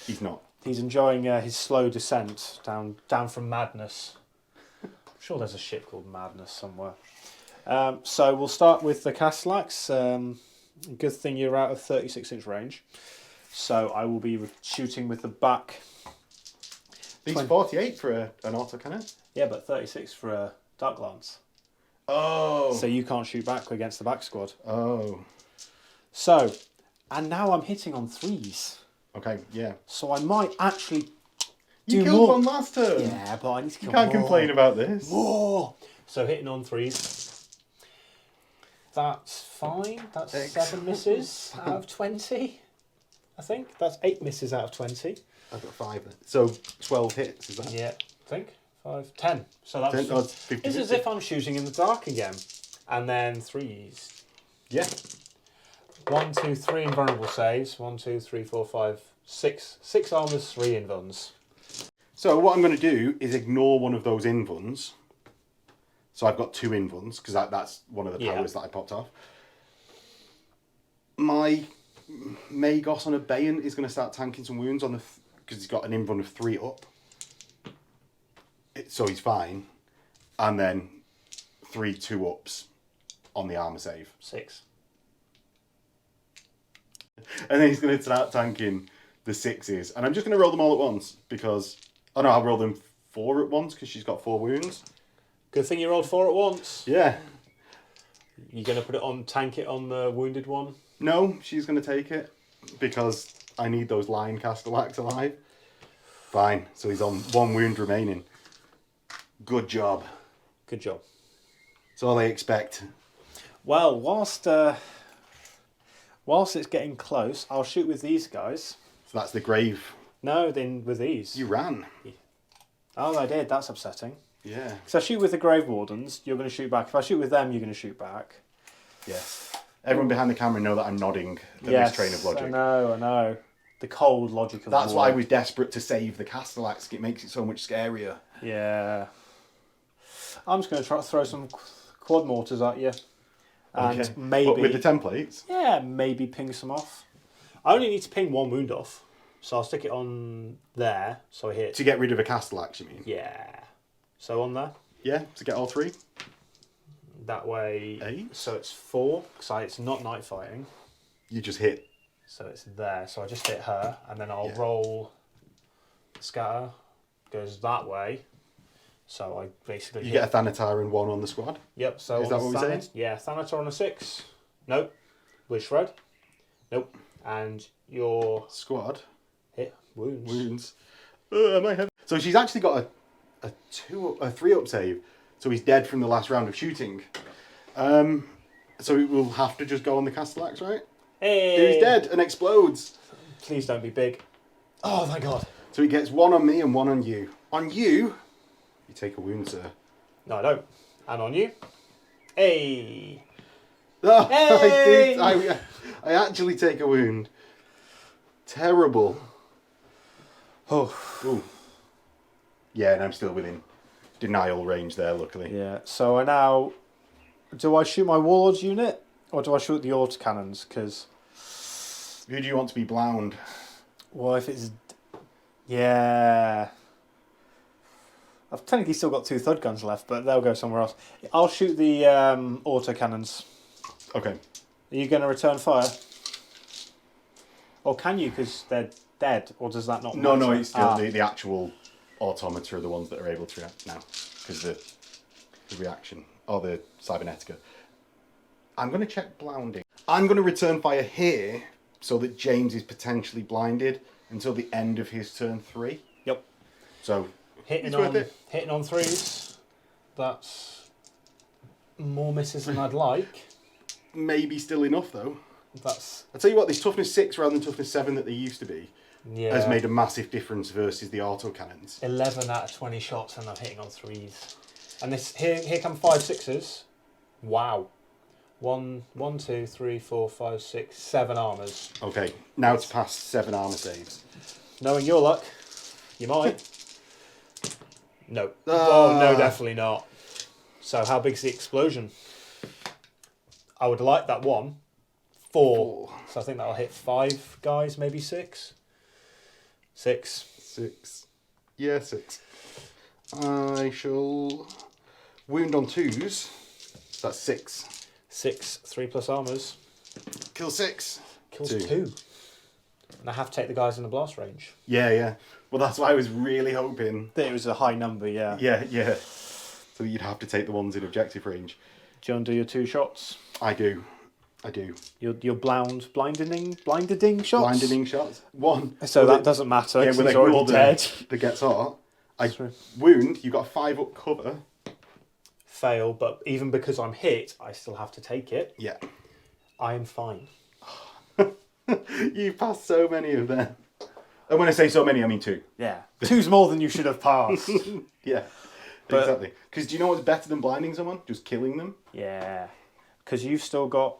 He's not. enjoying his slow descent down from madness. I'm sure there's a ship called Madness somewhere. So we'll start with the Castellax. Good thing you're out of 36-inch range. So I will be shooting with the back. These 20. 48 for an autocannon? Yeah, but 36 for a Dark Lance. Oh. So you can't shoot back against the back squad. Oh. So, and now I'm hitting on 3s. Okay, yeah. So I might actually You do killed more. one last turn. Yeah, but I need to kill You can't more. complain about this. More. So hitting on 3s. That's fine. That's Excellent. 7 misses out of 20. I think. That's 8 misses out of 20. I've got 5. So 12 hits, is that? Yeah, I think. 5, 10. So that's 10, it's 50, it's as if I'm shooting in the dark again. And then 3s. Yeah. 1, 2, 3 invulnerable saves. 1, 2, 3, 4, 5, 6. 6 armors, 3 invuns. So what I'm going to do is ignore one of those invuns. So I've got 2 invuns, because that's one of the powers that I popped off. My Magos on Abeyant is going to start tanking some wounds on the... because he's got an invuln of 3 up. So he's fine. And then 3 2-ups on the armor save. 6. And then he's going to start tanking the 6s. And I'm just going to roll them all at once, because... oh no, I'll roll them 4 at once, because she's got 4 wounds. Good thing you rolled 4 at once. Yeah. You going to put it on, tank it on the wounded one? No, she's going to take it, because I need those Lion Castellax alive. Fine, so he's on 1 wound remaining. Good job. Good job. That's all I expect. Well, whilst it's getting close, I'll shoot with these guys. So that's the grave. No, then with these. You ran. Oh, I did. That's upsetting. Yeah. So I shoot with the Grave Wardens, you're going to shoot back. If I shoot with them, you're going to shoot back. Yes. Everyone behind the camera know that I'm nodding at this train of logic. I know. The cold logic of That's war. why I was desperate to save the Castellax. It makes it so much scarier. Yeah. I'm just going to try to throw some quad mortars at you. And Okay. maybe... What, with the templates? Yeah, maybe ping some off. I only need to ping 1 wound off. So I'll stick it on there, so I hit... To get rid of a Castellax, you mean? Yeah. So on there. Yeah, to get all 3? That way... 8? So it's 4, because it's not night fighting. You just hit. So it's there. So I just hit her, and then I'll roll scatter. Goes that way. So I basically You get a Thanatar and 1 on the squad? Yep. So is that what we're saying? Yeah, Thanatar on a 6. Nope. With shred. Nope. And your Squad? hit wounds. Wounds. My head. So she's actually got a 3-up save. So he's dead from the last round of shooting. So it will have to just go on the Castellax, right? Hey! He's dead and explodes. Please don't be big. Oh my god. So he gets 1 on me and 1 on you. On you, you take a wound, sir. No, I don't. And on you. Hey! Oh, Hey! I actually take a wound. Terrible. Oh. Ooh. Yeah, and I'm still within denial range there, luckily. Yeah. So I now... Do I shoot my Warlord's unit? Or do I shoot the autocannons? Because... Who do you want to be blound? Well, if it's... Yeah... I've technically still got 2 thud guns left, but they'll go somewhere else. I'll shoot the autocannons. Okay. Are you going to return fire? Or can you, because they're dead? Or does that not No, matter? it's still the actual automata are the ones that are able to react now. Because the reaction, or the cybernetica. I'm going to check blinding. I'm going to return fire here, so that James is potentially blinded until the end of his turn 3. Yep. So... Hitting on 3s. That's more misses than I'd like. Maybe still enough though. That's I'll tell you what, this toughness 6 rather than toughness 7 that they used to be has made a massive difference versus the autocannons. 11 out of 20 shots and I'm hitting on 3s. And this here come 5 6s. Wow. 1, 2, 3, 4, 5, 6, 7 armors. Okay, now it's past 7 armor saves. Knowing your luck, you might. No. Oh, no, definitely not. So how big's the explosion? I would like that 1. 4. So I think that'll hit 5 guys, maybe 6. 6. 6. Yeah, 6. I shall wound on 2s. So that's 6. 6, 3 plus armors. Kill 6. Kills 2. And I have to take the guys in the blast range. Yeah. Well, that's why I was really hoping. That it was a high number, yeah. Yeah. So you'd have to take the ones in objective range. Do you want to do your 2 shots? I do. Your blinding shots? Blinding shots. 1. So that doesn't matter, because he's already dead. The gets hot. Wound, you've got a 5-up cover. Fail, but even because I'm hit, I still have to take it. Yeah. I am fine. You've passed so many of them. And when I say so many, I mean 2. Yeah. 2's more than you should have passed. Yeah, But- exactly. Because do you know what's better than blinding someone? Just killing them. Yeah. Because you've still got...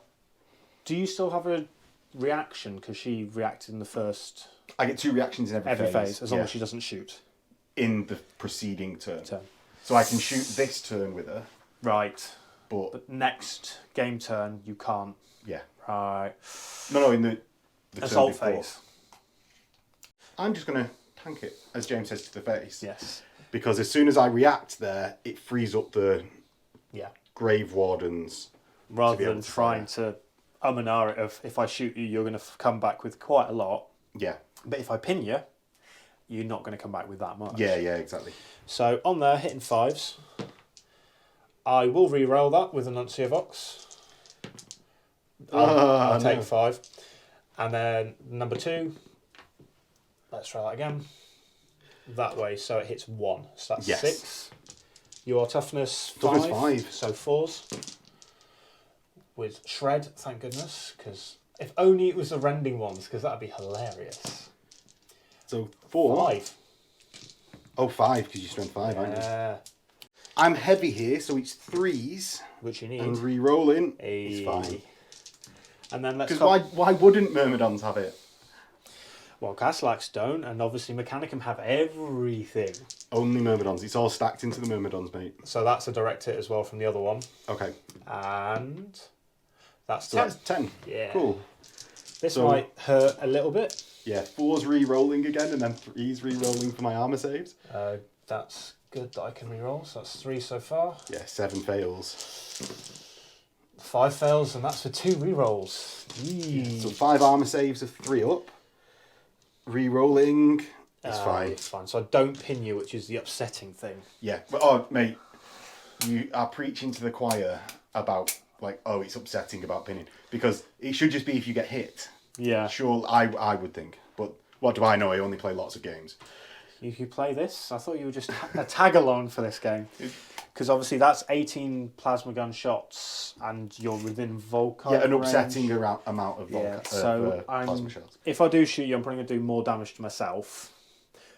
Do you still have a reaction? Because she reacted in the first... I get 2 reactions in every phase. as long as she doesn't shoot. In the preceding turn. Turn. So I can shoot this turn with her, Right. but Next game turn, you can't. yeah. Right. No, in the turn Assault before. phase. I'm just going to tank it, as James says, to the face. Yes. Because as soon as I react there, it frees up the Yeah. Grave Wardens. Rather be able than to trying to and ah it of, if I shoot you, you're going to come back with quite a lot. Yeah. But if I pin you, you're not going to come back with that much. Yeah, exactly. So on there, hitting 5s. I will re-roll that with Annuncia Vox. I'll take 5. And then number 2, let's try that again. That way, so it hits 1. So that's 6. Your toughness 5. Toughness 5. So 4s. With Shred, thank goodness. Because if only it was the rending ones, because that would be hilarious. So 4. 5. Oh, 5, because you're strength 5, aren't you? Yeah. I'm heavy here, so it's 3s. Which you need. And re-rolling Hey. is fine. And then let's Because why wouldn't Myrmidons have it? Well, Caslax don't, and obviously Mechanicum have everything. Only Myrmidons. It's all stacked into the Myrmidons, mate. So that's a direct hit as well from the other one. Okay. And that's So 10. that's 10. Yeah. Cool. This So- might hurt a little bit. Yeah, 4's re-rolling again, and then 3's re-rolling for my armor saves. That's good that I can reroll. So that's 3 so far. Yeah, 7 fails. 5 fails, and that's for 2 rerolls. So 5 armor saves of 3 up. Re-rolling is fine. It's fine. So I don't pin you, which is the upsetting thing. Yeah. But, oh, mate, you are preaching to the choir about, like, oh, it's upsetting about pinning. Because it should just be if you get hit. Yeah. Sure, I would think. But what do I know? I only play lots of games. You play this? I thought you were just a tag along for this game. Because obviously that's 18 plasma gun shots and you're within Volkite Yeah, an range. upsetting amount of I'm, plasma shells. if I do shoot you, I'm probably going to do more damage to myself.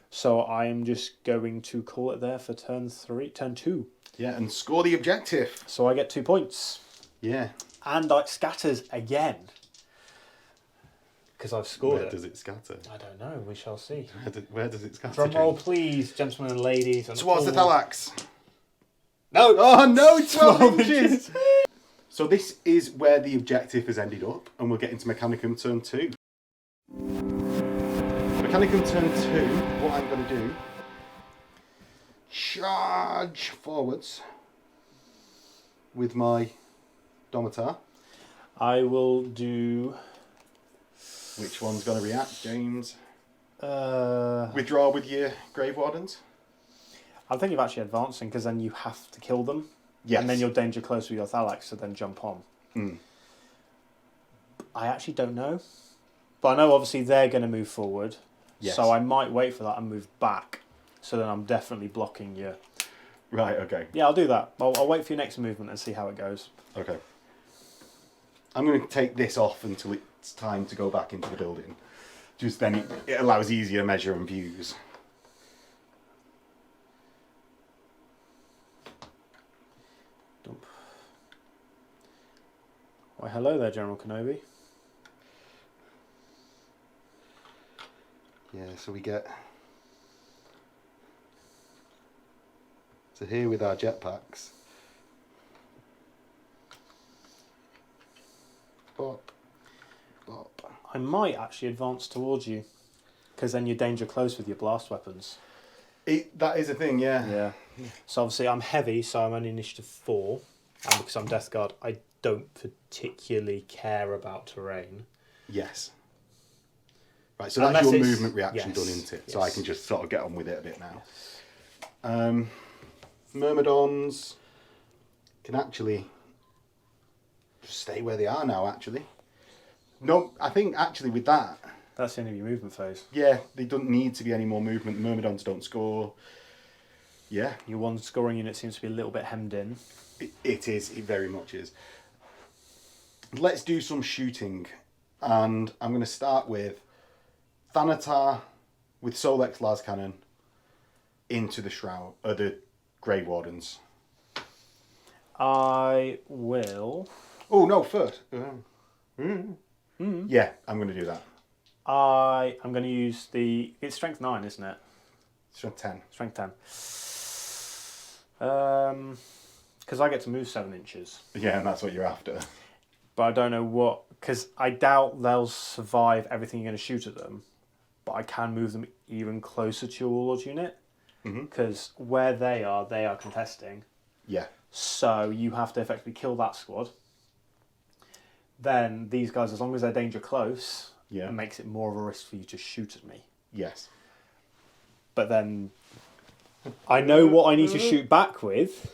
So I am just going to call it there for turn 2. Yeah, and score the objective. So I get 2 points. Yeah. And it scatters again. Because I've scored Where it. does it scatter? I don't know, we shall see. Where does it scatter? Drum roll, James? please, gentlemen and ladies. And Towards the all- Thalax. No! Oh no, 12 12 inches! So this is where the objective has ended up, and we'll get into Mechanicum turn 2. Mechanicum turn 2, what I'm going to do, charge forwards with my Domitar. I will do... Which one's going to react, James? Uh, Withdraw with your Grave Wardens? I think you're actually advancing because then you have to kill them. Yes. And then you're danger close with your Thalax to then jump on. Mm. I actually don't know. But I know obviously they're going to move forward. Yes. So I might wait for that and move back. So then I'm definitely blocking you. Right, okay. Yeah, I'll do that. I'll wait for your next movement and see how it goes. Okay. I'm going to take this off until it's time to go back into the building. Just then it allows easier measure and views. Dump. Why, hello there, General Kenobi. Yeah, so we get... So here with our jetpacks. Bop. Bop. I might actually advance towards you. Because then you're danger close with your blast weapons. That is a thing, yeah. Yeah. So obviously I'm heavy, so I'm only initiative 4. And because I'm Death Guard, I don't particularly care about terrain. Yes. Right, so that's your movement reaction yes, done, isn't it? yes. So I can just sort of get on with it a bit now. Myrmidons can actually just stay where they are now, actually. No, I think actually with that, That's the end of your movement phase. yeah, they don't need to be any more movement. The Myrmidons don't score. Yeah, Your one scoring unit seems to be a little bit hemmed in. it is. It very much is. Let's do some shooting. and I'm going to start with Thanatar with Solex Las Cannon into the Shroud, the Grey Wardens. I will. Oh, no, first. Yeah, I'm going to do that. I'm going to use it's strength 9, isn't it? Strength 10. Strength 10. Because I get to move 7 inches. Yeah, and that's what you're after. But I don't know what, because I doubt they'll survive everything you're going to shoot at them. But I can move them even closer to your warlord's unit. Because where they are contesting. Yeah. So you have to effectively kill that squad. Then these guys, as long as they're danger close, it makes it more of a risk for you to shoot at me. Yes. But then I know what I need to shoot back with,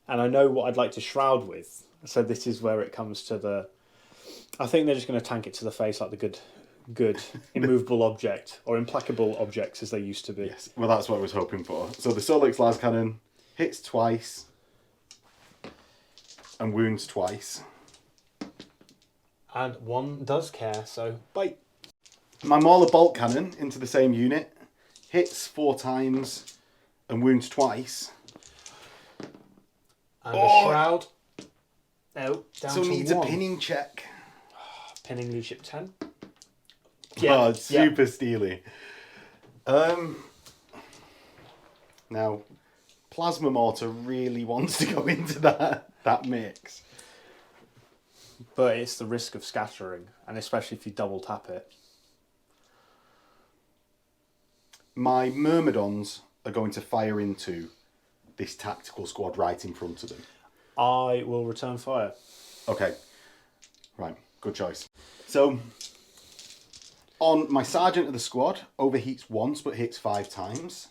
and I know what I'd like to shroud with. So this is where it comes to I think they're just going to tank it to the face like the good immovable object, or implacable objects as they used to be. Yes, well that's what I was hoping for. So the Solex Las Cannon hits twice and wounds twice. And one does care, so bite. My Mauler Bolt Cannon into the same unit hits 4 times and wounds twice. And a shroud. No, down So to needs 1. a pinning check. Pinning leadership 10. Yeah, super steely. Now, Plasma Mortar really wants to go into that mix. But it's the risk of scattering, and especially if you double tap it. My Myrmidons are going to fire into this tactical squad right in front of them. I will return fire. Okay. Right, good choice. So, on my Sergeant of the squad, overheats once but hits 5 times.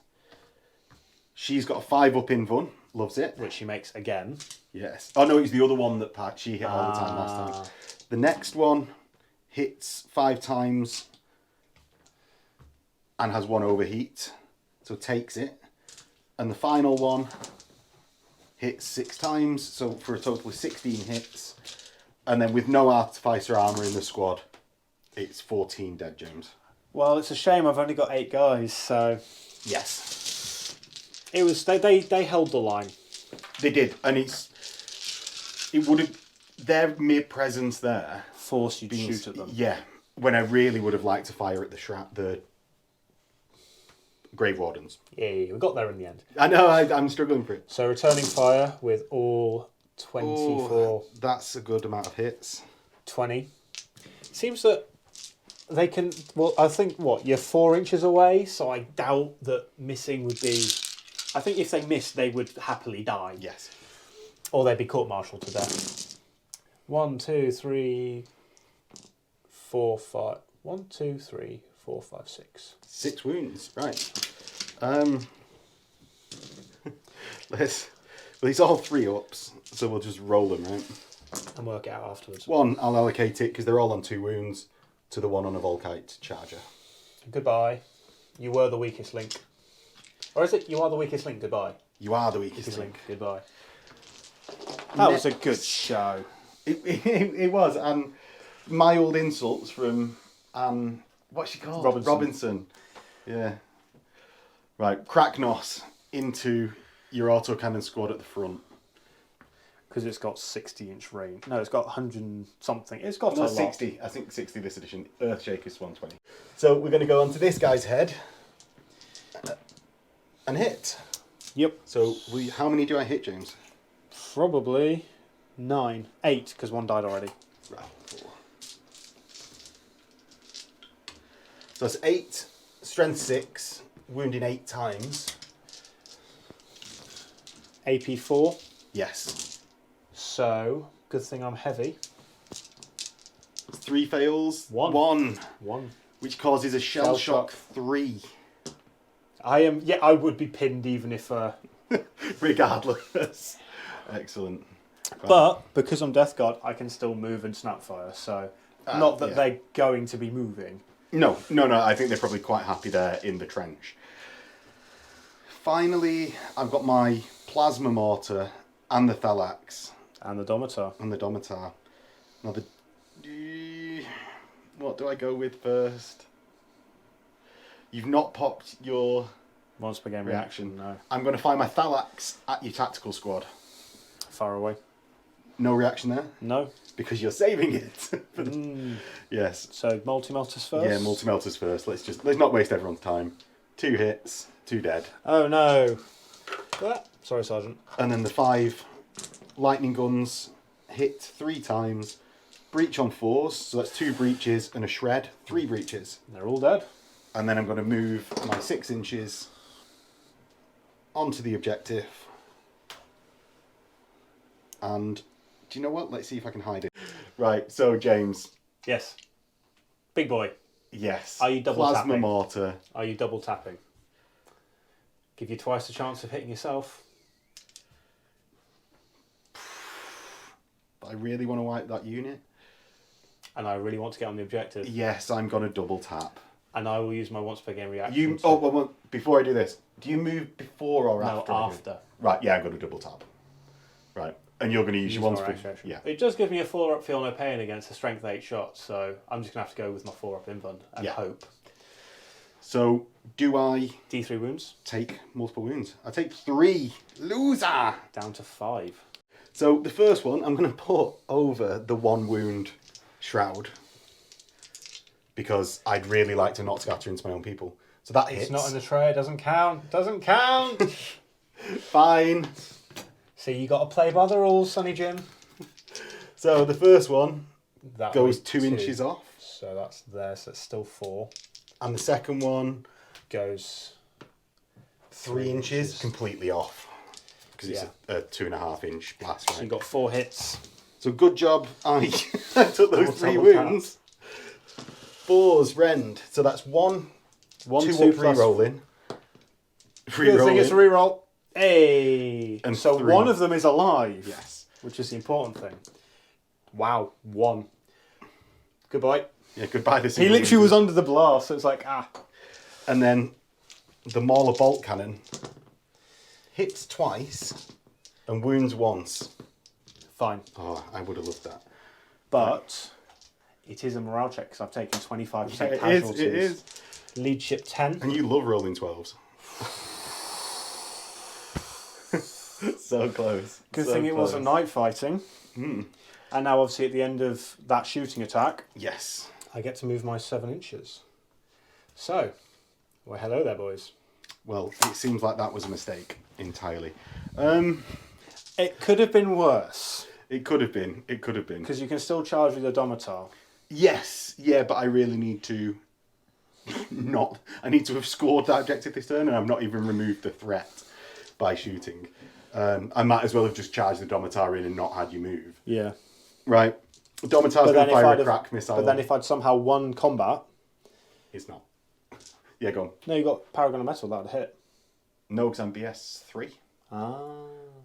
She's got a 5 up in Vun, loves it. Which she makes again. Yes. Oh no, it's the other one that she hit all the time last time. The next one hits 5 times and has 1 overheat, so takes it. And the final one hits 6 times, so for a total of 16 hits. And then with no Artificer armour in the squad, it's 14 dead, James. Well, it's a shame I've only got 8 guys, so... Yes. It was... They held the line. They did, and it would have... Their mere presence there... Force you to shoot at them. Yeah, when I really would have liked to fire at the Grave Wardens. Yeah, we got there in the end. I know, I'm struggling for it. So returning fire with all 24... Oh, that's a good amount of hits. 20. Seems that they can... Well, I think, you're 4 inches away, so I doubt that missing would be... I think if they missed, they would happily die. Yes. Or they'd be court-martialed to death. 1, 2, 3, 4, 5... 1, 2, 3, 4, 5, 6. 6 wounds, right. These are all 3 ups, so we'll just roll them, right? And work it out afterwards. 1, I'll allocate it, because they're all on 2 wounds, to the one on a Volkite charger. Goodbye. You were the weakest link. Or is it, you are the weakest link, goodbye? You are the weakest Link, link. goodbye. That was a good show. It was, and my old insults from what's she called? Robinson. Yeah. Right, Kraknos into your autocannon squad at the front. Because it's got 60-inch range. No, it's got 100 and something. It's got a lot. 60. I think 60 this edition. Earthshaker's 120. So we're going to go onto this guy's head and hit. Yep. So how many do I hit, James? Probably 9. 8, because 1 died already. Right. 4. So that's 8, strength 6, wounding 8 times. AP 4. Yes. So, good thing I'm heavy. 3 fails. 1. 1. Which causes a shell shock 3. I would be pinned even if... Regardless. Excellent. Right. But, because I'm Death God, I can still move and snapfire, so... not that they're going to be moving. No. I think they're probably quite happy there in the trench. Finally, I've got my Plasma Mortar and the Thalax. And the Domitar. And the Domitar. Now What do I go with first? You've not popped your Once per game reaction, no. I'm going to fire my Thalax at your tactical squad. Far away. No reaction there? No. Because you're saving it. Yes. So multi-melters first? Yeah, multi-melters first. Let's not waste everyone's time. 2 hits, 2 dead. Oh no. Sorry, Sergeant. And then the 5 lightning guns hit 3 times. Breach on 4s, so that's 2 breaches and a shred. 3 breaches. They're all dead. And then I'm going to move my 6 inches onto the objective. And do you know what? Let's see if I can hide it. Right, so James. Yes. Big boy. Yes. Are you double Plasma tapping? mortar. Are you double tapping? Give you twice the chance of hitting yourself. But I really want to wipe that unit. And I really want to get on the objective. Yes, I'm going to double tap. And I will use my once per game reaction. Well, before I do this, do you move before or No, after? after. Right, yeah, I'm going to double tap. Right, and you're going to use your once my per... reaction. Yeah. It does give me a 4-up feel no pain against a strength 8 shot, so I'm just going to have to go with my 4-up invuln and hope. So, do I D3 wounds. take multiple wounds? I take 3. Loser! Down to 5. So, the first one, I'm going to put over the 1 wound shroud. Because I'd really like to not scatter into my own people. So that hits. It's not in the tray, it doesn't count. Doesn't count! Fine. See, you got to play by the rules, Sonny Jim. So, the first one That goes was 2 inches off. So that's there, so it's still 4. And the second one Goes 3 inches completely off. Because it's a 2.5 inch blast, right? So you got 4 hits. So good job I took those 3 double wounds. 4's rend. So that's 1, 2 2 up plus- re-rolling. Good thing it's a reroll. Hey! And so 3. one of them is alive. Yes. Which is the important thing. Wow, 1. Goodbye. Yeah, goodbye this He literally was under the blast, so it's like, ah. And then the Mauler bolt cannon hits twice and wounds once. Fine. Oh, I would have loved that. But it is a morale check because I've taken 25% Yeah, casualties. it is. Leadership 10. And you love rolling 12s. So close. Good So thing it wasn't close. night fighting. And now obviously at the end of that shooting attack, Yes. I get to move my 7 inches. So, well, hello there, boys. Well, it seems like that was a mistake entirely. It could have been worse. It could have been. It could have been. Because you can still charge with the Domitar. Yes, yeah, but I really need to not. I need to have scored that objective this turn, and I've not even removed the threat by shooting. I might as well have just charged the Domitar in and not had you move. Yeah. Right. Domitar's going to fire a crack missile. But then if I'd somehow won combat... It's not. Yeah, go on. No, you got Paragon of Metal, that would hit. No, because I'm BS 3. Ah.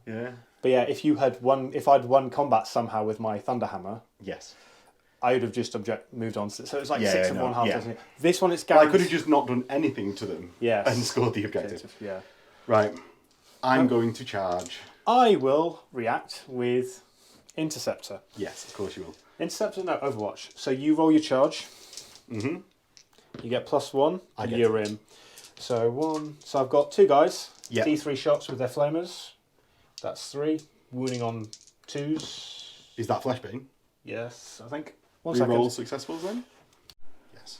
Yeah. But yeah, if I'd won combat somehow with my Thunderhammer, Yes. I would have just moved on. So it's like Yeah, 6 of no, 1 half. yeah. Doesn't it? This one, it's Well, I guaranteed. could have just not done anything to them. Yes. And scored the objective. Yeah. Right. I'm going to charge. I will react with Interceptor. Yes, of course you will. Interceptor, no, Overwatch. So you roll your charge. Mm-hmm. You get +1. I And get you're in. So 1. So I've got 2 guys. Yeah. D3 shots with their flamers. That's 3. Wounding on 2s. Is that flashbang? Yes, I think. 1 second. Reroll successful then? Yes.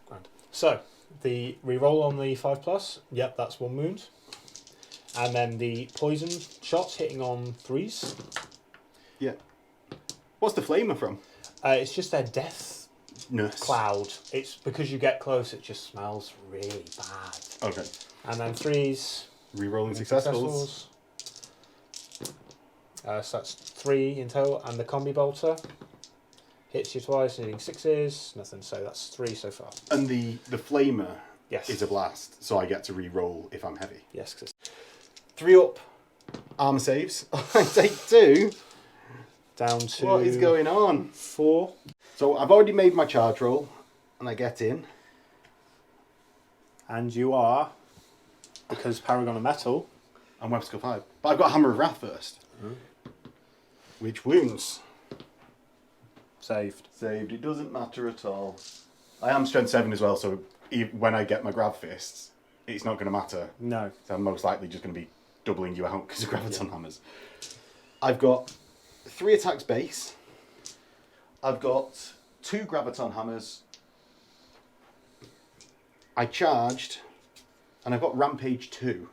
Grand. So the reroll on the 5+. Yep, that's 1 wound. And then the poison shots hitting on 3s. Yeah. What's the flamer from? It's just their death Nurse. cloud. It's because you get close, it just smells really bad. Okay. And then 3s. Rerolling successfuls. So that's 3 in total. And the combi bolter hits you twice, hitting 6s. Nothing. So that's 3 so far. And the flamer Yes. is a blast, so I get to re-roll if I'm heavy. Yes. 'Cause 3 up. Armor saves. I take 2. down to What is going on? 4. So I've already made my charge roll, and I get in. And you are, because Paragon of Metal. I'm Web Skill 5. But I've got Hammer of Wrath first. Which wounds. Saved. Saved. It doesn't matter at all. I am strength 7 as well, so when I get my grab fists, it's not going to matter. No. So I'm most likely just going to be doubling you out because of graviton hammers. I've got 3 attacks base. I've got 2 graviton hammers. I charged, and I've got rampage 2.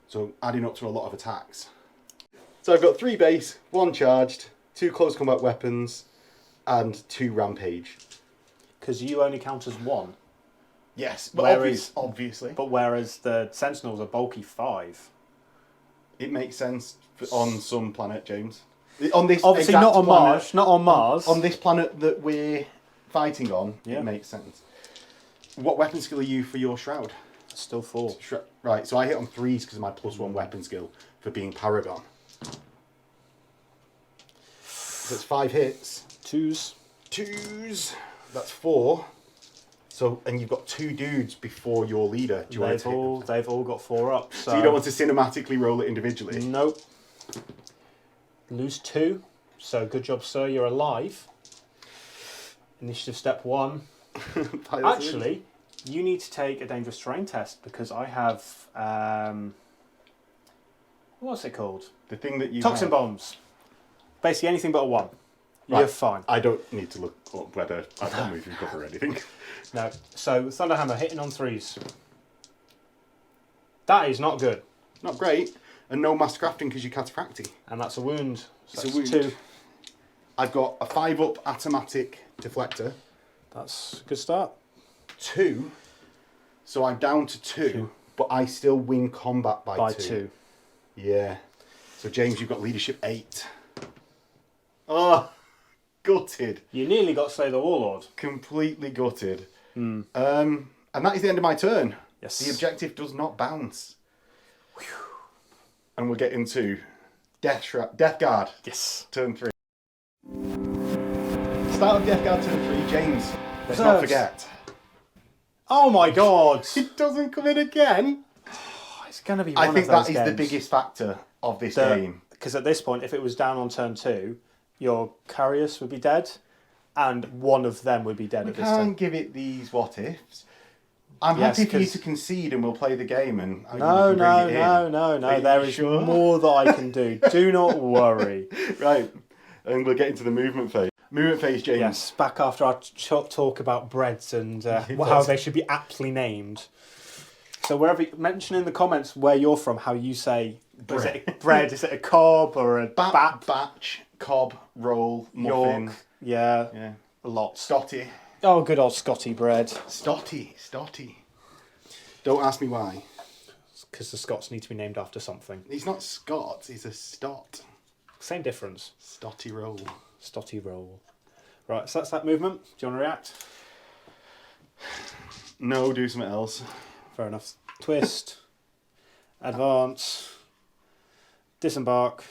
So adding up to a lot of attacks. So I've got 3 base, 1 charged, 2 close combat weapons, and 2 rampage. Because you only count as 1. Yes, but obviously. But whereas the Sentinels are bulky 5. It makes sense on some planet, James. On this Obviously exact not on planet, Mars. Not on Mars. On this planet that we're fighting on, Yeah. it makes sense. What weapon skill are you for your shroud? Still 4. Right, so I hit on 3s because of my +1 weapon skill for being Paragon. So it's 5 hits. 2s. 2s. That's 4. So, and you've got 2 dudes before your leader. Do you want to take them? They've all got 4 up. So you don't want to cinematically roll it individually? Nope. Lose 2. So good job, sir. You're alive. Initiative step 1. Actually, you need to take a dangerous terrain test because I have what's it called? The thing that you Toxin have. bombs. Basically anything but a 1. Right. You're fine. I don't need to look up whether I've got moving cover or anything. No. So Thunderhammer hitting on 3s. That is not good. Not great. And no master crafting because you're cataphracti. And that's a wound. So It's that's a wound. 2. I've got a 5-up automatic deflector. That's a good start. 2. So I'm down to 2. But I still win combat by 2. Yeah. So James, you've got leadership 8. Oh, gutted. You nearly got Slay the Warlord. Completely gutted. And that is the end of my turn. Yes. The objective does not bounce. Whew. And we'll get into Death Guard. Yes. Turn 3. Start of Death Guard turn 3, James. Let's not forget. Oh my god! It doesn't come in again. It's going to be one I think of those that is games. the biggest factor of this game. Because at this point, if it was down on turn 2, your Carius would be dead, and one of them would be dead We at this time. can't give it these what ifs. I'm Yes, happy for you 'cause- to concede and we'll play the game and you No. can bring it in. Are There you is sure? more that I can do. Do not worry. Right, and we'll get into the movement phase. Movement phase, James. Yes, back after our talk about breads and how they should be aptly named. So wherever mention in the comments where you're from, how you say is it a bread? Is it a cob or a Batch, cob, roll, muffin. York? Yeah, Yeah. a lot. Stotty. Oh, good old Scotty bread. Stotty. Don't ask me why. Because the Scots need to be named after something. He's not Scot, he's a Stot. Same difference. Stotty roll. Stotty roll. Right, so that's that movement. Do you want to react? No, do something else. Fair enough. Twist. Advance. Disembark.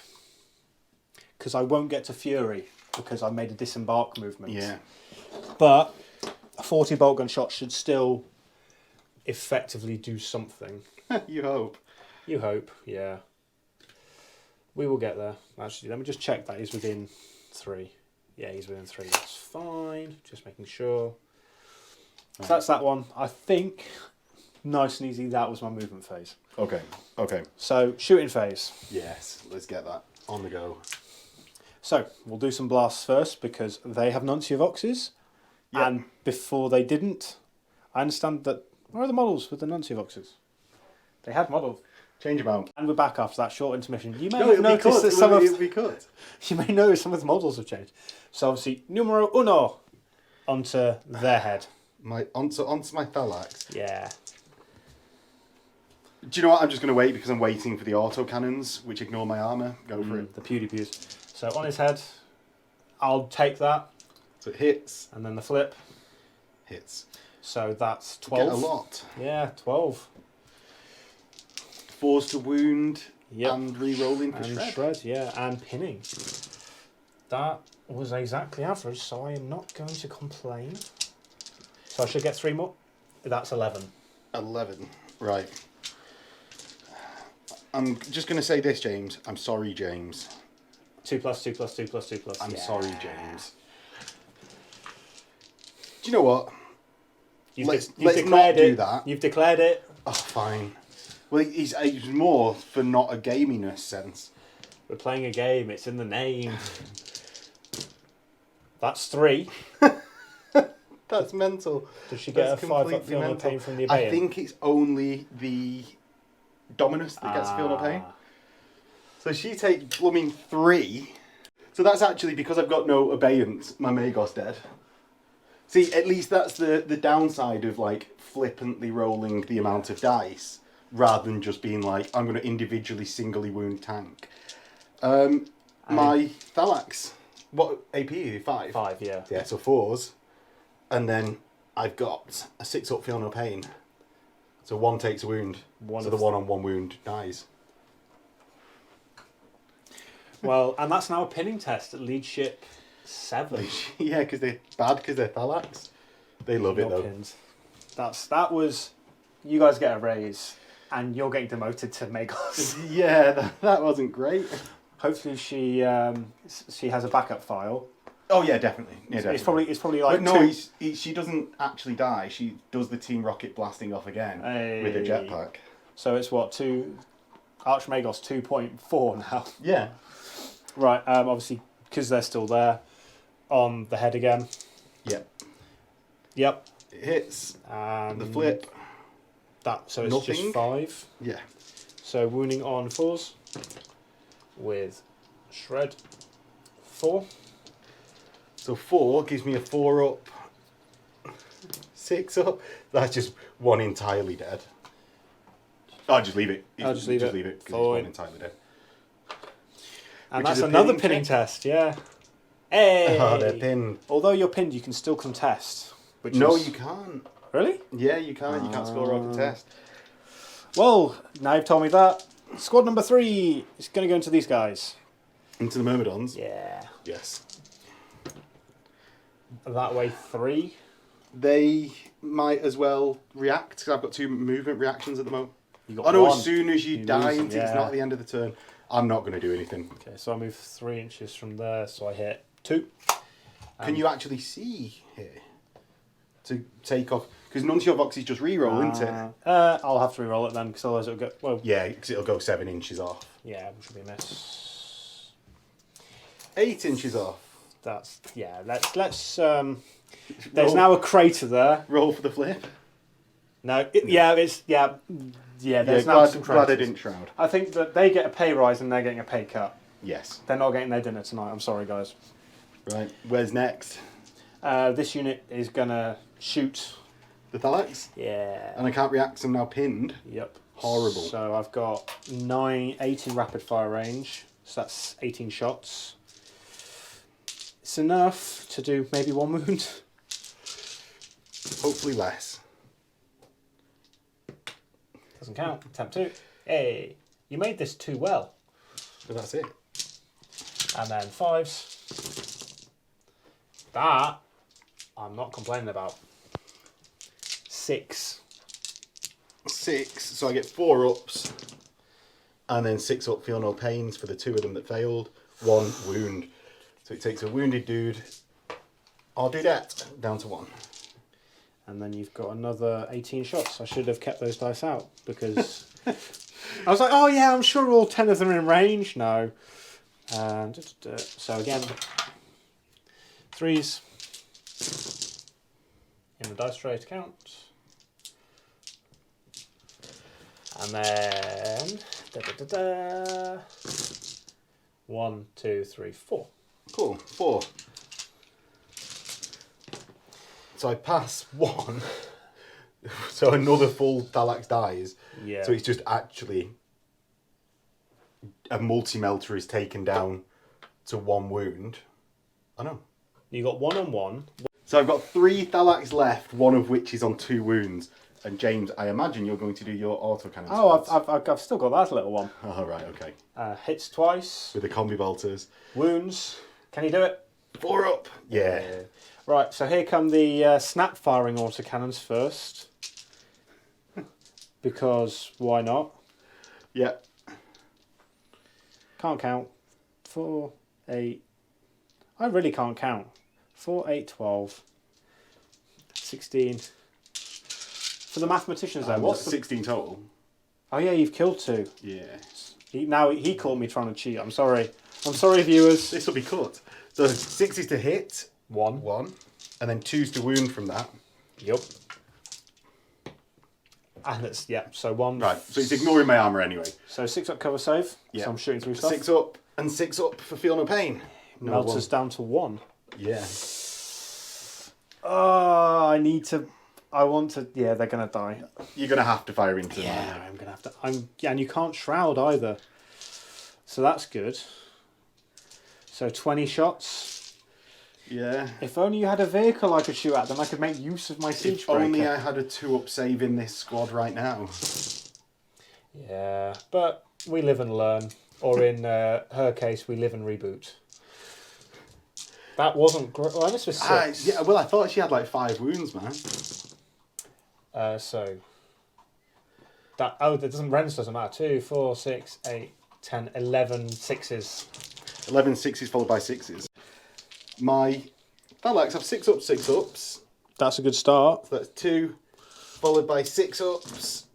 Because I won't get to Fury because I made a disembark movement. Yeah. But a 40 bolt gun shot should still effectively do something. You hope. You hope, yeah. We will get there. Actually, let me just check that he's within 3. Yeah, he's within 3. That's fine. Just making sure. So that's that one. I think, nice and easy, that was my movement phase. Okay. So, shooting phase. Yes, let's get that on the go. So, we'll do some blasts first because they have Nunciovoxes. Yep. And before they didn't, I understand that... Where are the models with the Nunciovoxes? They had models. Change them out. And we're back after that short intermission. You may No, have it'll be noticed cut. that some of... It'll be cut. You may notice some of the models have changed. So obviously, numero uno onto their head. Onto my Thalax. Yeah. Do you know what? I'm just going to wait because I'm waiting for the autocannons, which ignore my armour. Go for it. The PewDiePews. So on his head, I'll take that. So it hits. And then the flip. Hits. So that's 12. Get a lot. Yeah, 12. 4s to wound. Yep. And re-rolling for And shred. yeah, and pinning. That was exactly average, so I am not going to complain. So I should get 3 more. That's 11. 11. Right. I'm just going to say this, James. I'm sorry, James. 2 plus 2 plus 2 plus 2 plus. I'm sorry, James. Do you know what? Let's not do that. You've declared it. Oh, fine. Well, it's more for not a gaminess sense. We're playing a game. It's in the name. That's 3. That's mental. Does she get a 5 up feel no pain from the Obeying? I think it's only the Dominus that gets feel no pain. So she takes blooming 3. So that's actually because I've got no Abeyance, my Magos dead. See, at least that's the downside of like flippantly rolling the amount of dice rather than just being like, I'm going to individually singly wound tank. My Thalax, what AP are you? 5? 5, yeah. Yeah, so 4s. And then I've got a 6 up feel no pain. So 1 takes a wound. So the 1 on 1 wound dies. Well, and that's now a pinning test at lead ship 7. Yeah, because they're bad because they're Thalax. They love it though. Pins. That was, you guys get a raise and you're getting demoted to Magos. Yeah, that wasn't great. Hopefully she has a backup file. Oh yeah, definitely. Yeah, definitely. It's probably like. But no, she doesn't actually die. She does the team rocket blasting off again with a jetpack. So it's what, Archmagos 2.4 now. Yeah. Right. Obviously, because they're still there, on the head again. Yep. Yep. It hits. The flip. So it's Nothing. just 5. Yeah. So wounding on 4s with shred 4. So 4 gives me a 4 up, 6 up. That's just 1 entirely dead. I'll just leave it. I'll just leave it because it's 1 entirely dead. And Which that's is a another pinning pinning test. test, yeah. Hey! Oh, they're pinned. Although you're pinned, you can still contest. No, you can't. Really? Yeah, you can't. You can't score or contest. Well, now you've told me that. Squad number 3 is going to go into these guys. Into the Myrmidons? Yeah. Yes. That way 3. They might as well react, because I've got 2 movement reactions at the moment. You got I know one. as soon as you die, lose, it's not at the end of the turn. I'm not going to do anything. Okay, so I move 3 inches from there, so I hit 2. Can you actually see here? To take off... Because none of your boxes just re-roll, isn't it? I'll have to re-roll it then, because otherwise it'll go... Well, Yeah, because it'll go 7 inches off. yeah, which will be a miss. 8 inches off. That's... Yeah, let's there's now a crater there. Roll for the flip. No, there's now some Glad craters. I didn't shroud. I think that they get a pay rise and they're getting a pay cut. Yes. They're not getting their dinner tonight. I'm sorry, guys. Right, where's next? This unit is going to shoot. The Thalax? Yeah. And I can't react, so I'm now pinned. Yep. Horrible. So I've got 18 rapid fire range. So that's 18 shots. It's enough to do maybe 1 wound. Hopefully less. Doesn't count. Attempt 2. Hey, you made this too well. But that's it. And then 5s. That I'm not complaining about. 6. 6, so I get 4 ups. And then 6 up feel no pains for the 2 of them that failed. 1 wound. So it takes a wounded dude, or dudette, down to 1. And then you've got another 18 shots. I should have kept those dice out because I was like, oh yeah, I'm sure all 10 of them are in range. No. So again, 3s in the dice tray to count. And then 1, 2, 3, 4. Cool, 4. So I pass 1. So another full Thalax dies. Yeah. So it's just actually a multi-melter is taken down to 1 wound. I know. You got 1 on 1. So I've got 3 Thalax left, 1 of which is on 2 wounds. And James, I imagine you're going to do your autocannon. Oh, I've still got that little one. Oh, right, okay. Hits twice. With the combi bolters. Wounds. Can you do it? 4 up. Yeah. Right, so here come the snap firing autocannons first. Because why not? Yeah. Can't count. 4, 8. I really can't count. 4, 8, 12. 16. For the mathematicians there, what's 16 total? Oh yeah, you've killed 2. Yeah. He caught me trying to cheat. I'm sorry. I'm sorry, viewers. This will be cut. So 6 is to hit. 1. 1. And then 2's to wound from that. Yup. And it's, so 1. Right, so it's ignoring my armour anyway. So 6 up cover save. Yeah. So I'm shooting through stuff. 6 up and 6 up for feel no pain. No, Melts us down to 1. Yeah. Oh, yeah, they're going to die. You're going to have to fire into them. Yeah, I'm going to have to. And you can't shroud either. So that's good. So 20 shots. Yeah. If only you had a vehicle I could shoot at, then I could make use of my siege If breaker. only I had a 2-up save in this squad right now. Yeah, but we live and learn. Or in her case, we live and reboot. That wasn't great. Well, this was 6. Yeah, well, I thought she had like 5 wounds, man. So that doesn't matter. 2, 4, 6, 8, 10, 11 6s. 11 6s followed by 6s. My Thalax have 6 ups, 6 ups. That's a good start. So that's 2 followed by 6 ups.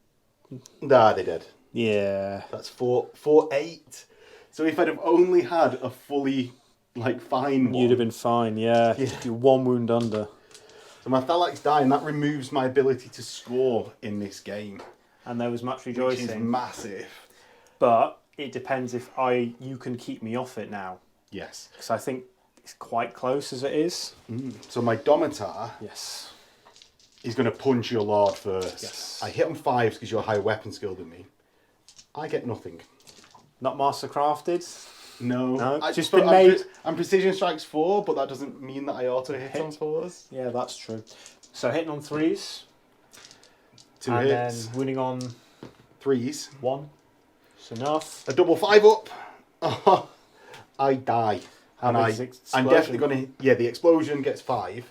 Nah, they're dead. Yeah. That's 4, 8. So if I'd have only had a fully fine one, You'd have been fine, yeah. You're 1 wound under. So my Thalax die, and that removes my ability to score in this game. And there was much Which rejoicing. is massive. But it depends if you can keep me off it now. Yes. Because I think it's quite close as it is. So my Domitar Yes. is going to punch your Lord first. Yes. I hit on 5s because you're higher weapon skill than me. I get nothing. Not master crafted. No. Just been made. I'm Precision Strikes 4, but that doesn't mean that I auto hit on 4s. Yeah, that's true. So hitting on 3s. 2 and hits. then winning on 3s. 1. It's enough. A double 5 up. Oh, I die. How And big is the I'm explosion? definitely going to... Yeah, the explosion gets 5.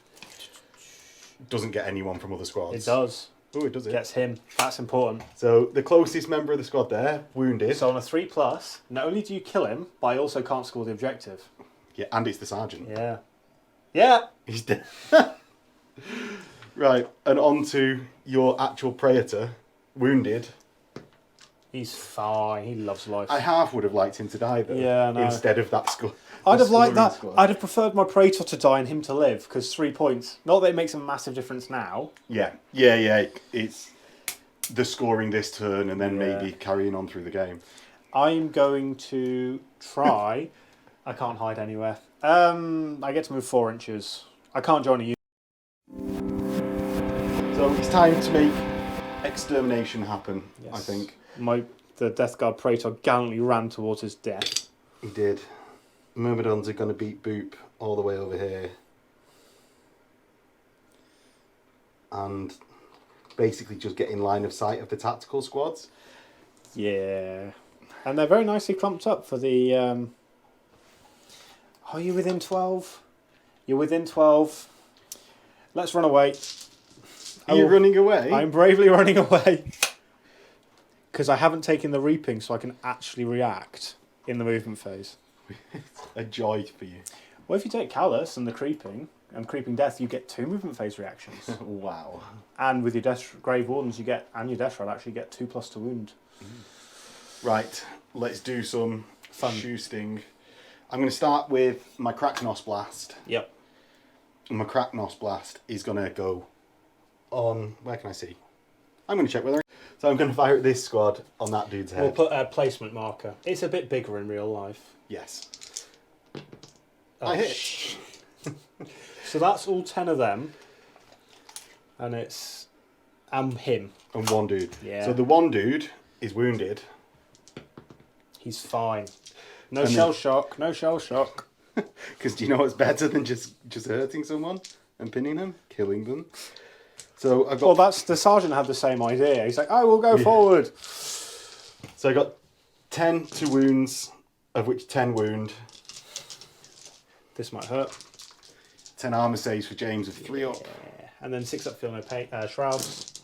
Doesn't get anyone from other squads. It does. Oh, it does it. Gets him. That's important. So the closest member of the squad there, wounded. So on a 3+, not only do you kill him, but I also can't score the objective. Yeah, and it's the sergeant. Yeah. Yeah. He's dead. Right, and on to your actual Praetor, wounded. He's fine. He loves life. I half would have liked him to die though. Yeah, I know. Instead of that squad. I'd have liked that. I'd have preferred my Praetor to die and him to live, because 3 points. Not that it makes a massive difference now. Yeah. It's the scoring this turn and then maybe carrying on through the game. I'm going to try. I can't hide anywhere. I get to move 4 inches. I can't join a unit. So it's time to make extermination happen, Yes. I think. The Death Guard Praetor gallantly ran towards his death. He did. Myrmidons are going to beat Boop all the way over here. And basically just get in line of sight of the tactical squads. Yeah. And they're very nicely clumped up for the... Are you within 12? You're within 12. Let's run away. Are you running away? I'm bravely running away. Because I haven't taken the reaping, so I can actually react in the movement phase. A joy for you. Well, if you take Callus and the creeping death, you get 2 movement phase reactions. Wow. And with your Grave Wardens, and your Death Rod actually get 2+ to wound. Right, let's do some Fun. shoosting. I'm going to start with my Kraknos Blast. Yep. And my Kraknos Blast is going to go on... Where can I see? I'm going to check whether... So I'm going to fire at this squad on that dude's head. We'll put a placement marker. It's a bit bigger in real life. Yes. Oh, I hit. So that's all 10 of them. And it's... him. And one dude. Yeah. So the one dude is wounded. He's fine. No And shell shock. No shell shock. Because do you know what's better than just hurting someone and pinning them? Killing them. So I've got... Well, that's the sergeant had the same idea. He's like, I will go forward. So I got 10 to wounds, of which 10 wound. This might hurt. 10 armour saves for James with 3 up. Yeah. And then 6 up feel no pain. Shrouds.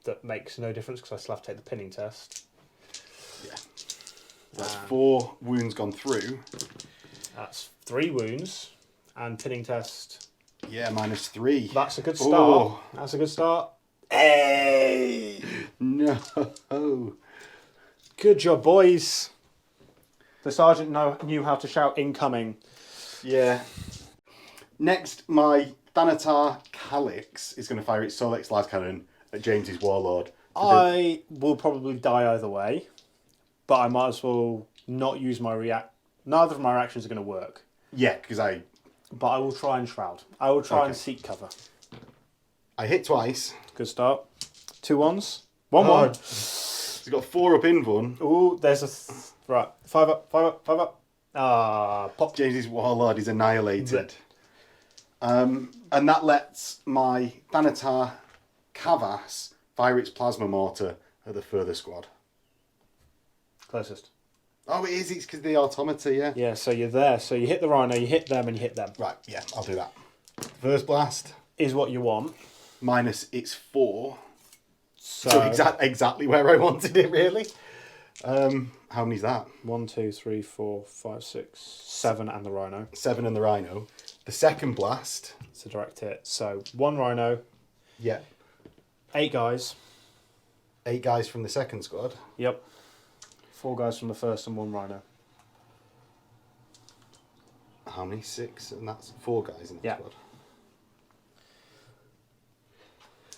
That makes no difference because I still have to take the pinning test. Yeah. That's 4 wounds gone through. That's 3 wounds. And pinning test. Yeah, -3. That's a good start. Oh. That's a good start. Hey! No. Good job, boys. The sergeant knew how to shout incoming. Yeah. Next, my Thanatar Calyx is going to fire its Solex Las Cannon at James's Warlord. I will probably die either way, but I might as well not use my react. Neither of my reactions are going to work. Yeah, because But I will try and shroud. I will try and seek cover. I hit twice. Good start. 2 1s. 1 Oh, 1. He's got 4 up in one. Ooh, there's a... Right. 5 up, 5 up, 5 up. Ah, pop. James's Warlord is annihilated. And that lets my Thanatar Kavas fire its Plasma Mortar at the further squad. Closest. Oh, it is. It's because the Automata, yeah. Yeah, so you're there. So you hit the Rhino, you hit them, and you hit them. Right, yeah, I'll do that. First blast. Is what you want. Minus it's 4. So exactly where I wanted it, really. How many's that? 1, 2, 3, 4, 5, 6, 7, and the Rhino. 7 and the Rhino. The second blast. It's a direct hit. So 1 Rhino. Yeah. 8 guys. 8 guys from the second squad. Yep. 4 guys from the first and 1 Rhino. How many? 6, and that's 4 guys in the squad.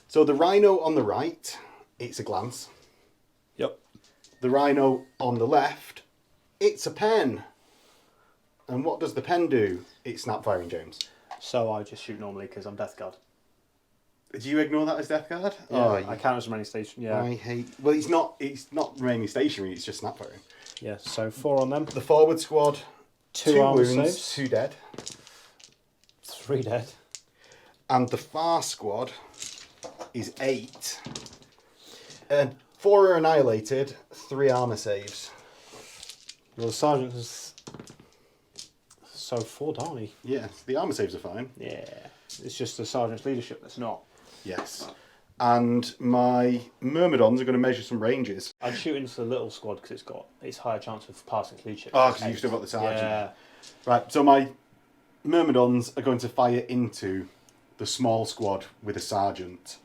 So the Rhino on the right, it's a glance. Yep. The Rhino on the left, it's a pen. And what does the pen do? It's snap firing, James. So I just shoot normally because I'm Death Guard. Do you ignore that as Death Guard? Yeah, Oh, I count as remaining station. Yeah. I hate. Well, it's not remaining stationary. It's just snap firing. Yeah. So 4 on them. The forward squad, 2 armor wounds, saves. 2 dead. 3 dead. And the far squad is 8. And 4 are annihilated. 3 armor saves. Well, the sergeant is so 4 Darnie. Yeah, the armor saves are fine. Yeah. It's just the sergeant's leadership that's not. Yes. And my Myrmidons are going to measure some ranges. I'd shoot into the little squad because it's higher chance of passing its leadership. Oh, because you've still got the sergeant. Yeah. Right, so my Myrmidons are going to fire into the small squad with a sergeant.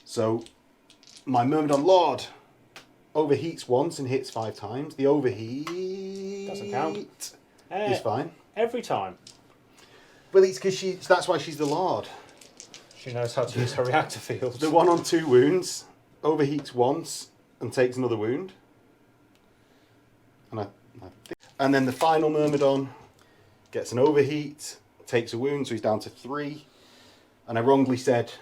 So my Myrmidon Lord overheats once and hits 5 times. The overheat Doesn't count. is fine. Every time. Well, it's because that's why she's the Lord. She knows how to use her reactor field. The one on 2 wounds overheats once and takes another wound. And then the final Myrmidon gets an overheat, takes a wound, so he's down to 3. And I wrongly said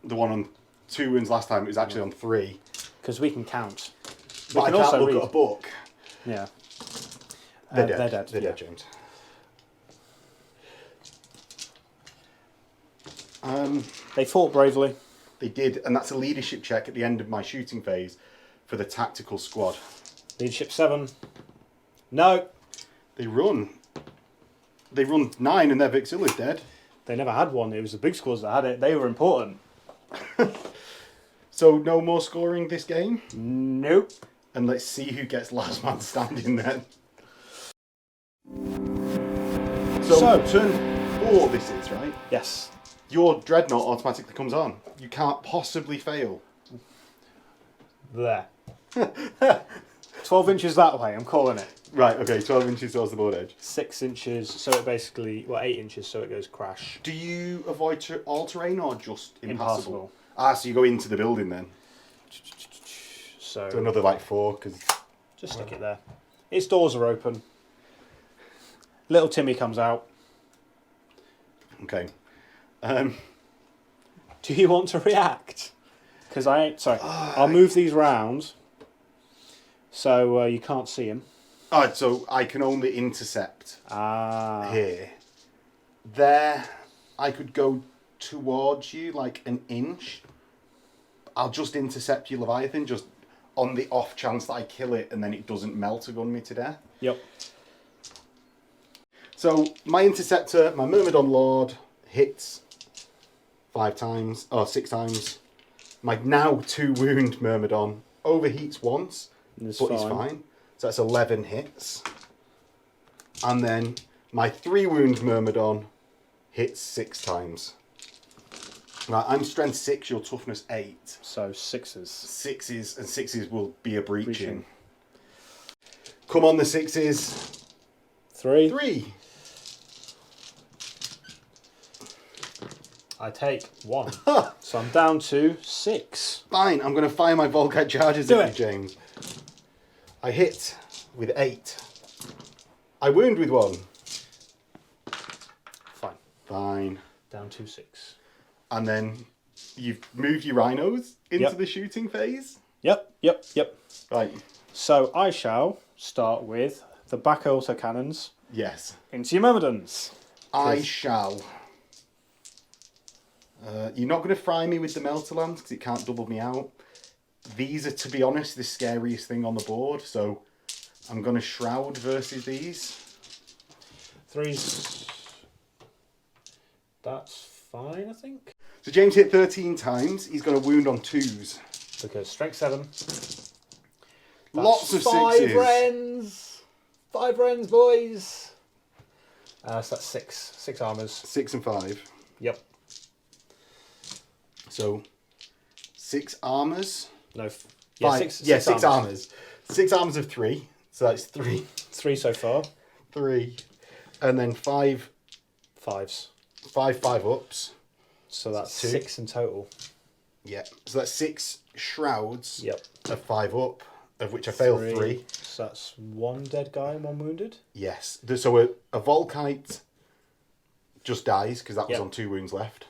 the one on 2 wounds last time, it was actually on 3. Because we can count. But I can't look at a book. Yeah. They're dead. They're dead. They're dead, James. They fought bravely. They did, and that's a leadership check at the end of my shooting phase for the tactical squad. Leadership 7. No. They run 9 and their Vixilla's dead. They never had one. It was the big squads that had it. They were important. So no more scoring this game? Nope. And let's see who gets last man standing then. So turn 4 this is, right? Yes. Your Dreadnought automatically comes on. You can't possibly fail. There. 12 inches that way, I'm calling it. Right, okay, 12 inches towards the board edge. 6 inches, so it basically, 8 inches, so it goes crash. Do you avoid all terrain or just impassable? Impassable. Ah, so you go into the building then. So Another 4, because... just stick it there. Its doors are open. Little Timmy comes out. Okay. Do you want to react? Because I ain't... Sorry. I'll move these round so you can't see him. Alright, so I can only intercept here. There, I could go towards you like an inch. I'll just intercept your Leviathan, just on the off chance that I kill it and then it doesn't melt to gun me to death. Yep. So my interceptor, my Myrmidon Lord, hits 5 times, or 6 times. My now 2 wound Myrmidon overheats once, but he's fine. So that's 11 hits. And then my 3 wound Myrmidon hits 6 times. Right, I'm strength 6, your toughness 8. So 6s. 6s, and 6s will be a breaching. Come on, the 6s. 3. 3. I take 1. So I'm down to 6. Fine, I'm going to fire my Volkite charges Do at it. you, James. I hit with 8. I wound with 1. Fine. Fine. Down to 6. And then you've moved your rhinos into Yep. the shooting phase. Yep. Right. So I shall start with the back autocannons Yes. into your myrmidons. I shall. You're not going to fry me with the Melterlands because it can't double me out. These are, to be honest, the scariest thing on the board. So I'm going to Shroud versus these. 3s. That's fine, I think. So James hit 13 times. He's got a wound on 2s. Because strength 7. Lots of 5 6s. Wrens. 5 Wrens, boys. So that's 6. 6 armours. 6 and 5. Yep. So 6 armours. No. Yeah, 6 armours. armours. 6 armours of 3. So that's 3. 3 so far. 3. And then 5 5s. 5 ups. So that's 2. 6 in total. Yeah. So that's 6 shrouds Yep. of 5 up, of which I failed 3. So that's 1 dead guy and 1 wounded. Yes. So a Volkite just dies because that was Yep. on 2 wounds left.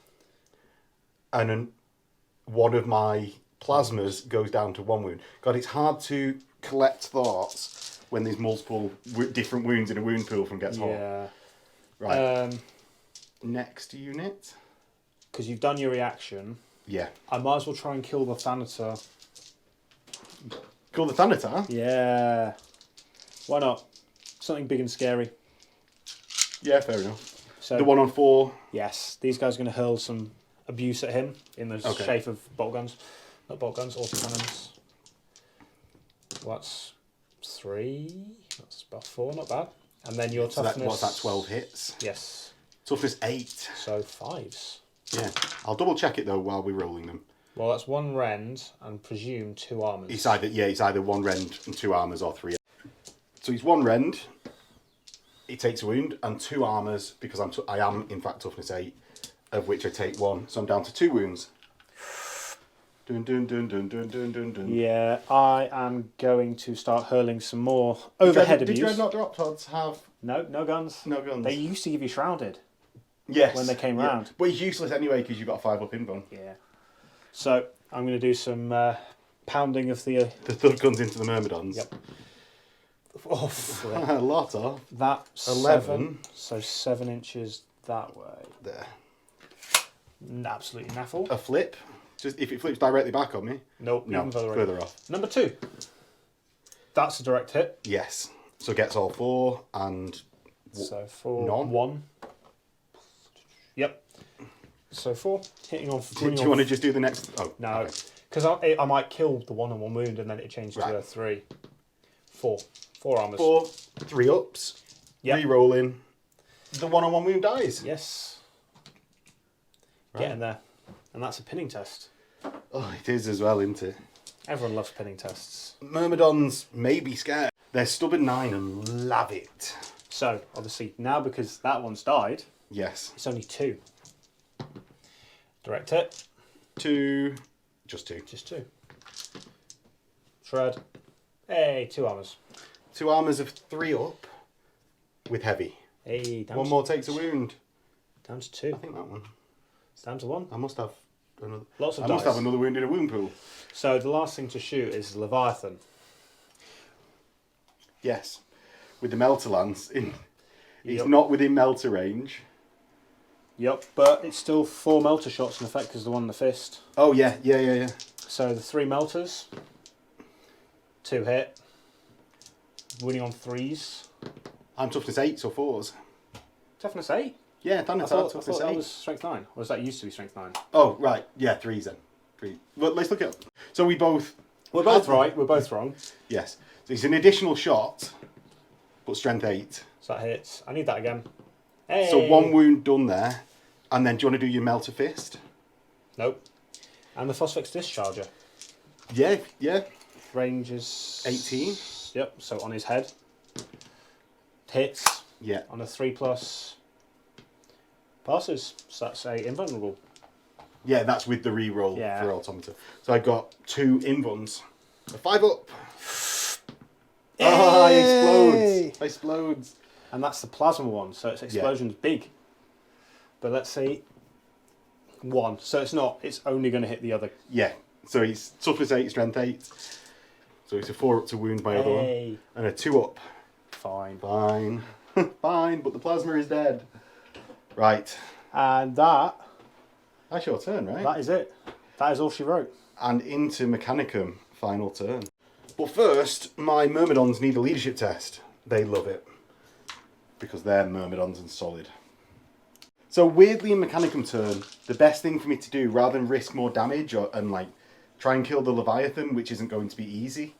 And then one of my plasmas goes down to 1 wound. God, it's hard to collect thoughts when there's multiple different wounds in a wound pool from Gets Hot. Yeah. Right. Next unit. Because you've done your reaction, Yeah. I might as well try and kill the Thanatar. Kill the Thanatar? Yeah. Why not? Something big and scary. Yeah, fair enough. So The one on 4. yes, these guys are going to hurl some abuse at him in the Okay. shape of bolt guns. Not bolt guns, autocannons. What's 3? That's about 4, not bad. And then your So toughness. what's that, 12 hits? Yes. Toughness 8. So 5s. Yeah. I'll double check it though while we're rolling them. Well, that's 1 rend and presume 2 armours. It's either 1 rend and 2 armours or 3. So he's 1 rend. He takes a wound and 2 armours because I am in fact toughness 8, of which I take 1. So I'm down to 2 wounds. Dun dun dun dun dun dun dun dun. Yeah, I am going to start hurling some more overhead abuse. Did Dreadnought Drop Pods have No guns. no guns? They used to give you shrouded. Yes. when they came round. But he's useless anyway because you've got a 5 up invuln. Yeah. So I'm going to do some pounding of the. The thud guns into the Myrmidons. Yep. Oh, flip. A lot of. That's 11. 7. So 7 inches that way. There. Absolutely naffle. A flip. Just if it flips directly back on me. Nope. No, Even further away. further off. Number 2. That's a direct hit. Yes. So gets all 4 and So 4. None? 1. Yep. So 4. Hitting on. do you want to just do the next? Oh No. okay. Because I might kill the 1-on-1 wound and then it changed to a 3. 4. 4 armours. 4, 3 ups. Yep. Re-rolling. The 1-on-1 wound dies. Yes. Right. Getting there. And that's a pinning test. Oh, it is as well, isn't it? Everyone loves pinning tests. Myrmidons may be scared. They're stubborn 9 and love it. So, obviously, now because that one's died, Yes. it's only 2. Direct hit. 2. Just 2. Just 2. Shred. Hey, 2 armours. 2 armours of 3 up with heavy. Hey, down 1 to, more takes a wound. down to 2. I think that one. Down to 1. I must have another. Lots of I dice. must have another wound in a wound pool. So, the last thing to shoot is Leviathan. Yes. With the melter lance in. It's Yep. not within melter range. Yep, but it's still 4 melter shots in effect because the one in the fist. Oh yeah. So, the 3 melters. 2 hit. Winning on 3s. I'm toughness 8, so 4s. Toughness 8? Yeah, I Thanatar thought toughness that 8. was strength 9. Or was that used to be strength 9? Oh right, yeah, 3s then. 3. Well, let's look at. So we both. We're both right, we're both wrong. Yes. So it's an additional shot, but strength 8. So that hits. I need that again. Hey! So 1 wound done there. And then do you want to do your Melter Fist? Nope. And the Phosphex Discharger. Yeah, yeah. Range is 18. Yep, so on his head. Hits. Yeah. On a 3+. Passes. So that's a invulnerable. Yeah, that's with the reroll Yeah. for Automata. So I got 2 invuns. A 5 up. Ah, he explodes. Explodes. And that's the plasma one, so its explosion's big. But let's see. 1. So it's only going to hit the other. Yeah. So he's toughness 8, strength 8. So it's a 4 up to wound my other one. And a 2 up. Fine. Fine. Fine, but the plasma is dead. Right. And that's your turn, right? That is it. That is all she wrote. And into Mechanicum, final turn. But first, my Myrmidons need a leadership test. They love it. Because they're Myrmidons and solid. So weirdly in Mechanicum turn, the best thing for me to do, rather than risk more damage and like try and kill the Leviathan, which isn't going to be easy,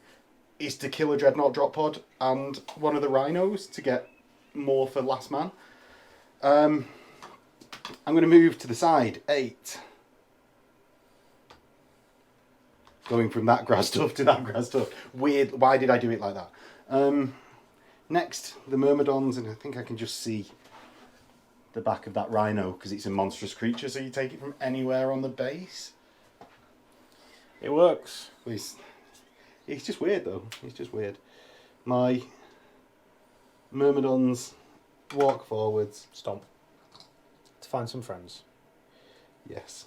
is to kill a Dreadnought drop pod and one of the Rhinos to get more for last man. I'm going to move to the side, 8. Going from that grass stuff to that grass stuff. Weird, why did I do it like that? Next, the Myrmidons, and I think I can just see the back of that Rhino because it's a monstrous creature, so you take it from anywhere on the base. It works. It's just weird though. It's just weird. My Myrmidons walk forwards. Stomp. To find some friends. Yes.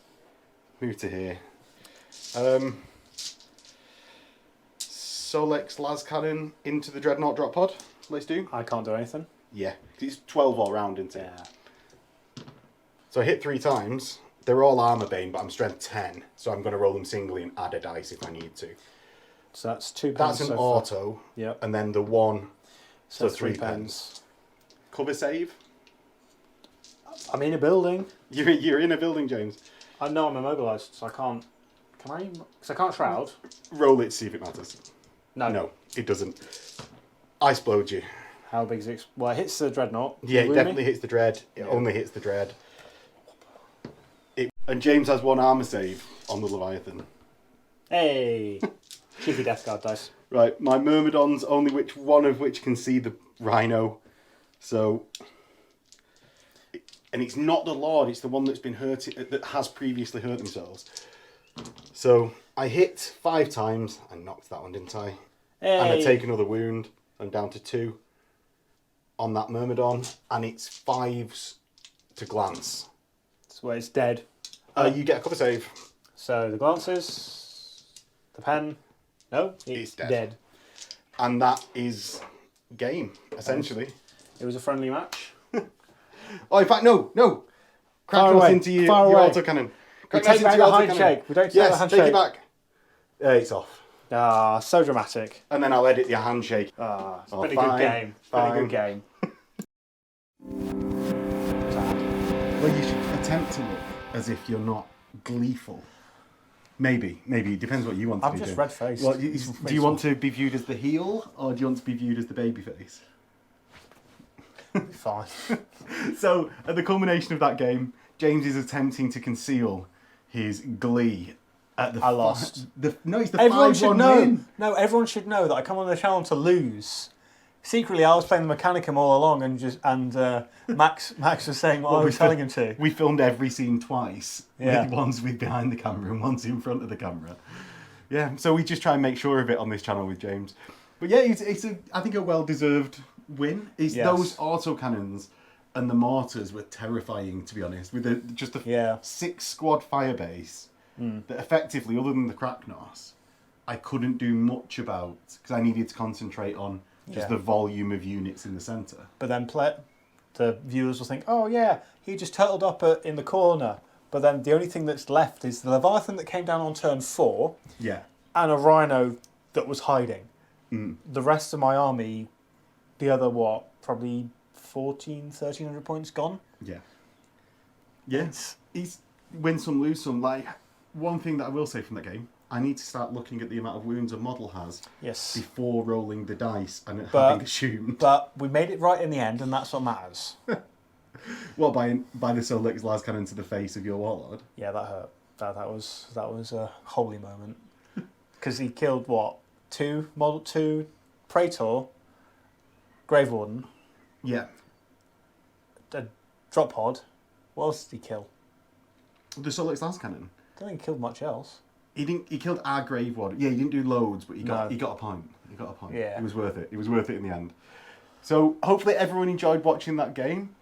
Move to here. Solex Las Cannon into the Dreadnought drop pod. Let's do. I can't do anything. Yeah, 'cause it's 12 all round, isn't it? Yeah. So I hit 3 times. They're all armor bane, but I'm strength 10, so I'm going to roll them singly and add a dice if I need to. So that's 2 That's pens. an auto. Yep. And then the 1, So so 3 3 pens. Cover save. I'm in a building. You're in a building, James. I know I'm immobilised, so I can't. Can I? Because I can't shroud. Roll it, see if it matters. No. No, it doesn't. I explode you. How big is it? Well, it hits the Dreadnought. Yeah, it Wound definitely me? hits the dread. It only hits the dread. And James has 1 armor save on the Leviathan. Hey! Cheeky Death Guard dice. Right, my Myrmidons, only one of which can see the Rhino. So, and it's not the Lord, it's the one that's been hurt, that has previously hurt themselves. So, I hit 5 times. I knocked that one, didn't I? Hey! And I take another wound. I'm down to 2 on that Myrmidon. And it's 5s to glance. That's where it's dead. You get a cover save. So the glances, the pen. No, it's dead. And that is game, essentially. It was a friendly match. Oh, in fact, no. Kraknos into your autocannon. We take back the handshake. We don't take the handshake. Take it back. It's off. Ah, so dramatic. And then I'll edit the handshake. Ah, it's been a good game. Been a good game. Well, you should attempt to look as if you're not gleeful. Maybe. It depends what you want to I'm be just doing. red-faced. Well, do you want to be viewed as the heel, or do you want to be viewed as the baby face? Fine. So, at the culmination of that game, James is attempting to conceal his glee at the... I lost. No, it's the Everyone 5-1 should know. win. No, everyone should know that I come on the channel to lose. Secretly, I was playing the Mechanicum all along, and Max was saying what I was telling him to. We filmed every scene twice. Yeah. One's with behind the camera and one's in front of the camera. Yeah, so we just try and make sure of it on this channel with James. But yeah, it's I think a well-deserved win. It's Yes. those autocannons and the mortars were terrifying, to be honest. With just a 6-squad firebase that effectively, other than the Kraknos, I couldn't do much about because I needed to concentrate on just the volume of units in the centre. But then the viewers will think, oh yeah, he just turtled up in the corner. But then the only thing that's left is the Leviathan that came down on turn 4 Yeah. and a Rhino that was hiding. The rest of my army, the other, probably 1,300 points gone? Yeah. Yes. He's win some, lose some. Like, one thing that I will say from that game, I need to start looking at the amount of wounds a model has before rolling the dice and having assumed. But we made it right in the end, and that's what matters. Well, What, by the Solix Las Cannon to the face of your Warlord? Yeah, that hurt. That was a holy moment. Because he killed what? Two Praetor, Grave Warden, Yeah. a drop pod. What else did he kill? The Solix Las Cannon. I don't think he killed much else. He killed our Grave Warden. Yeah, he didn't do loads, but he got a point. He got a point. Yeah. It was worth it. It was worth it in the end. So hopefully everyone enjoyed watching that game.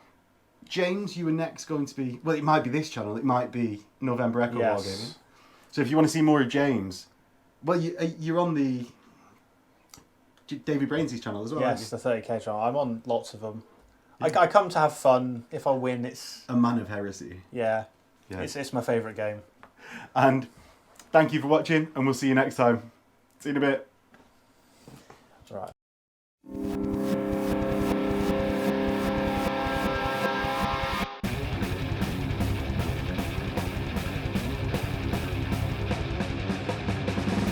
James, you were next going to be... Well, it might be this channel. It might be November Echo Wargaming. So if you want to see more of James... Well, you're on the David Brains's channel as well, Yes, aren't the 30k channel. I'm on lots of them. I come to have fun. If I win, it's... you? A man of heresy. Yeah. Yeah. It's my favourite game. And thank you for watching, and we'll see you next time. See you in a bit. That's right.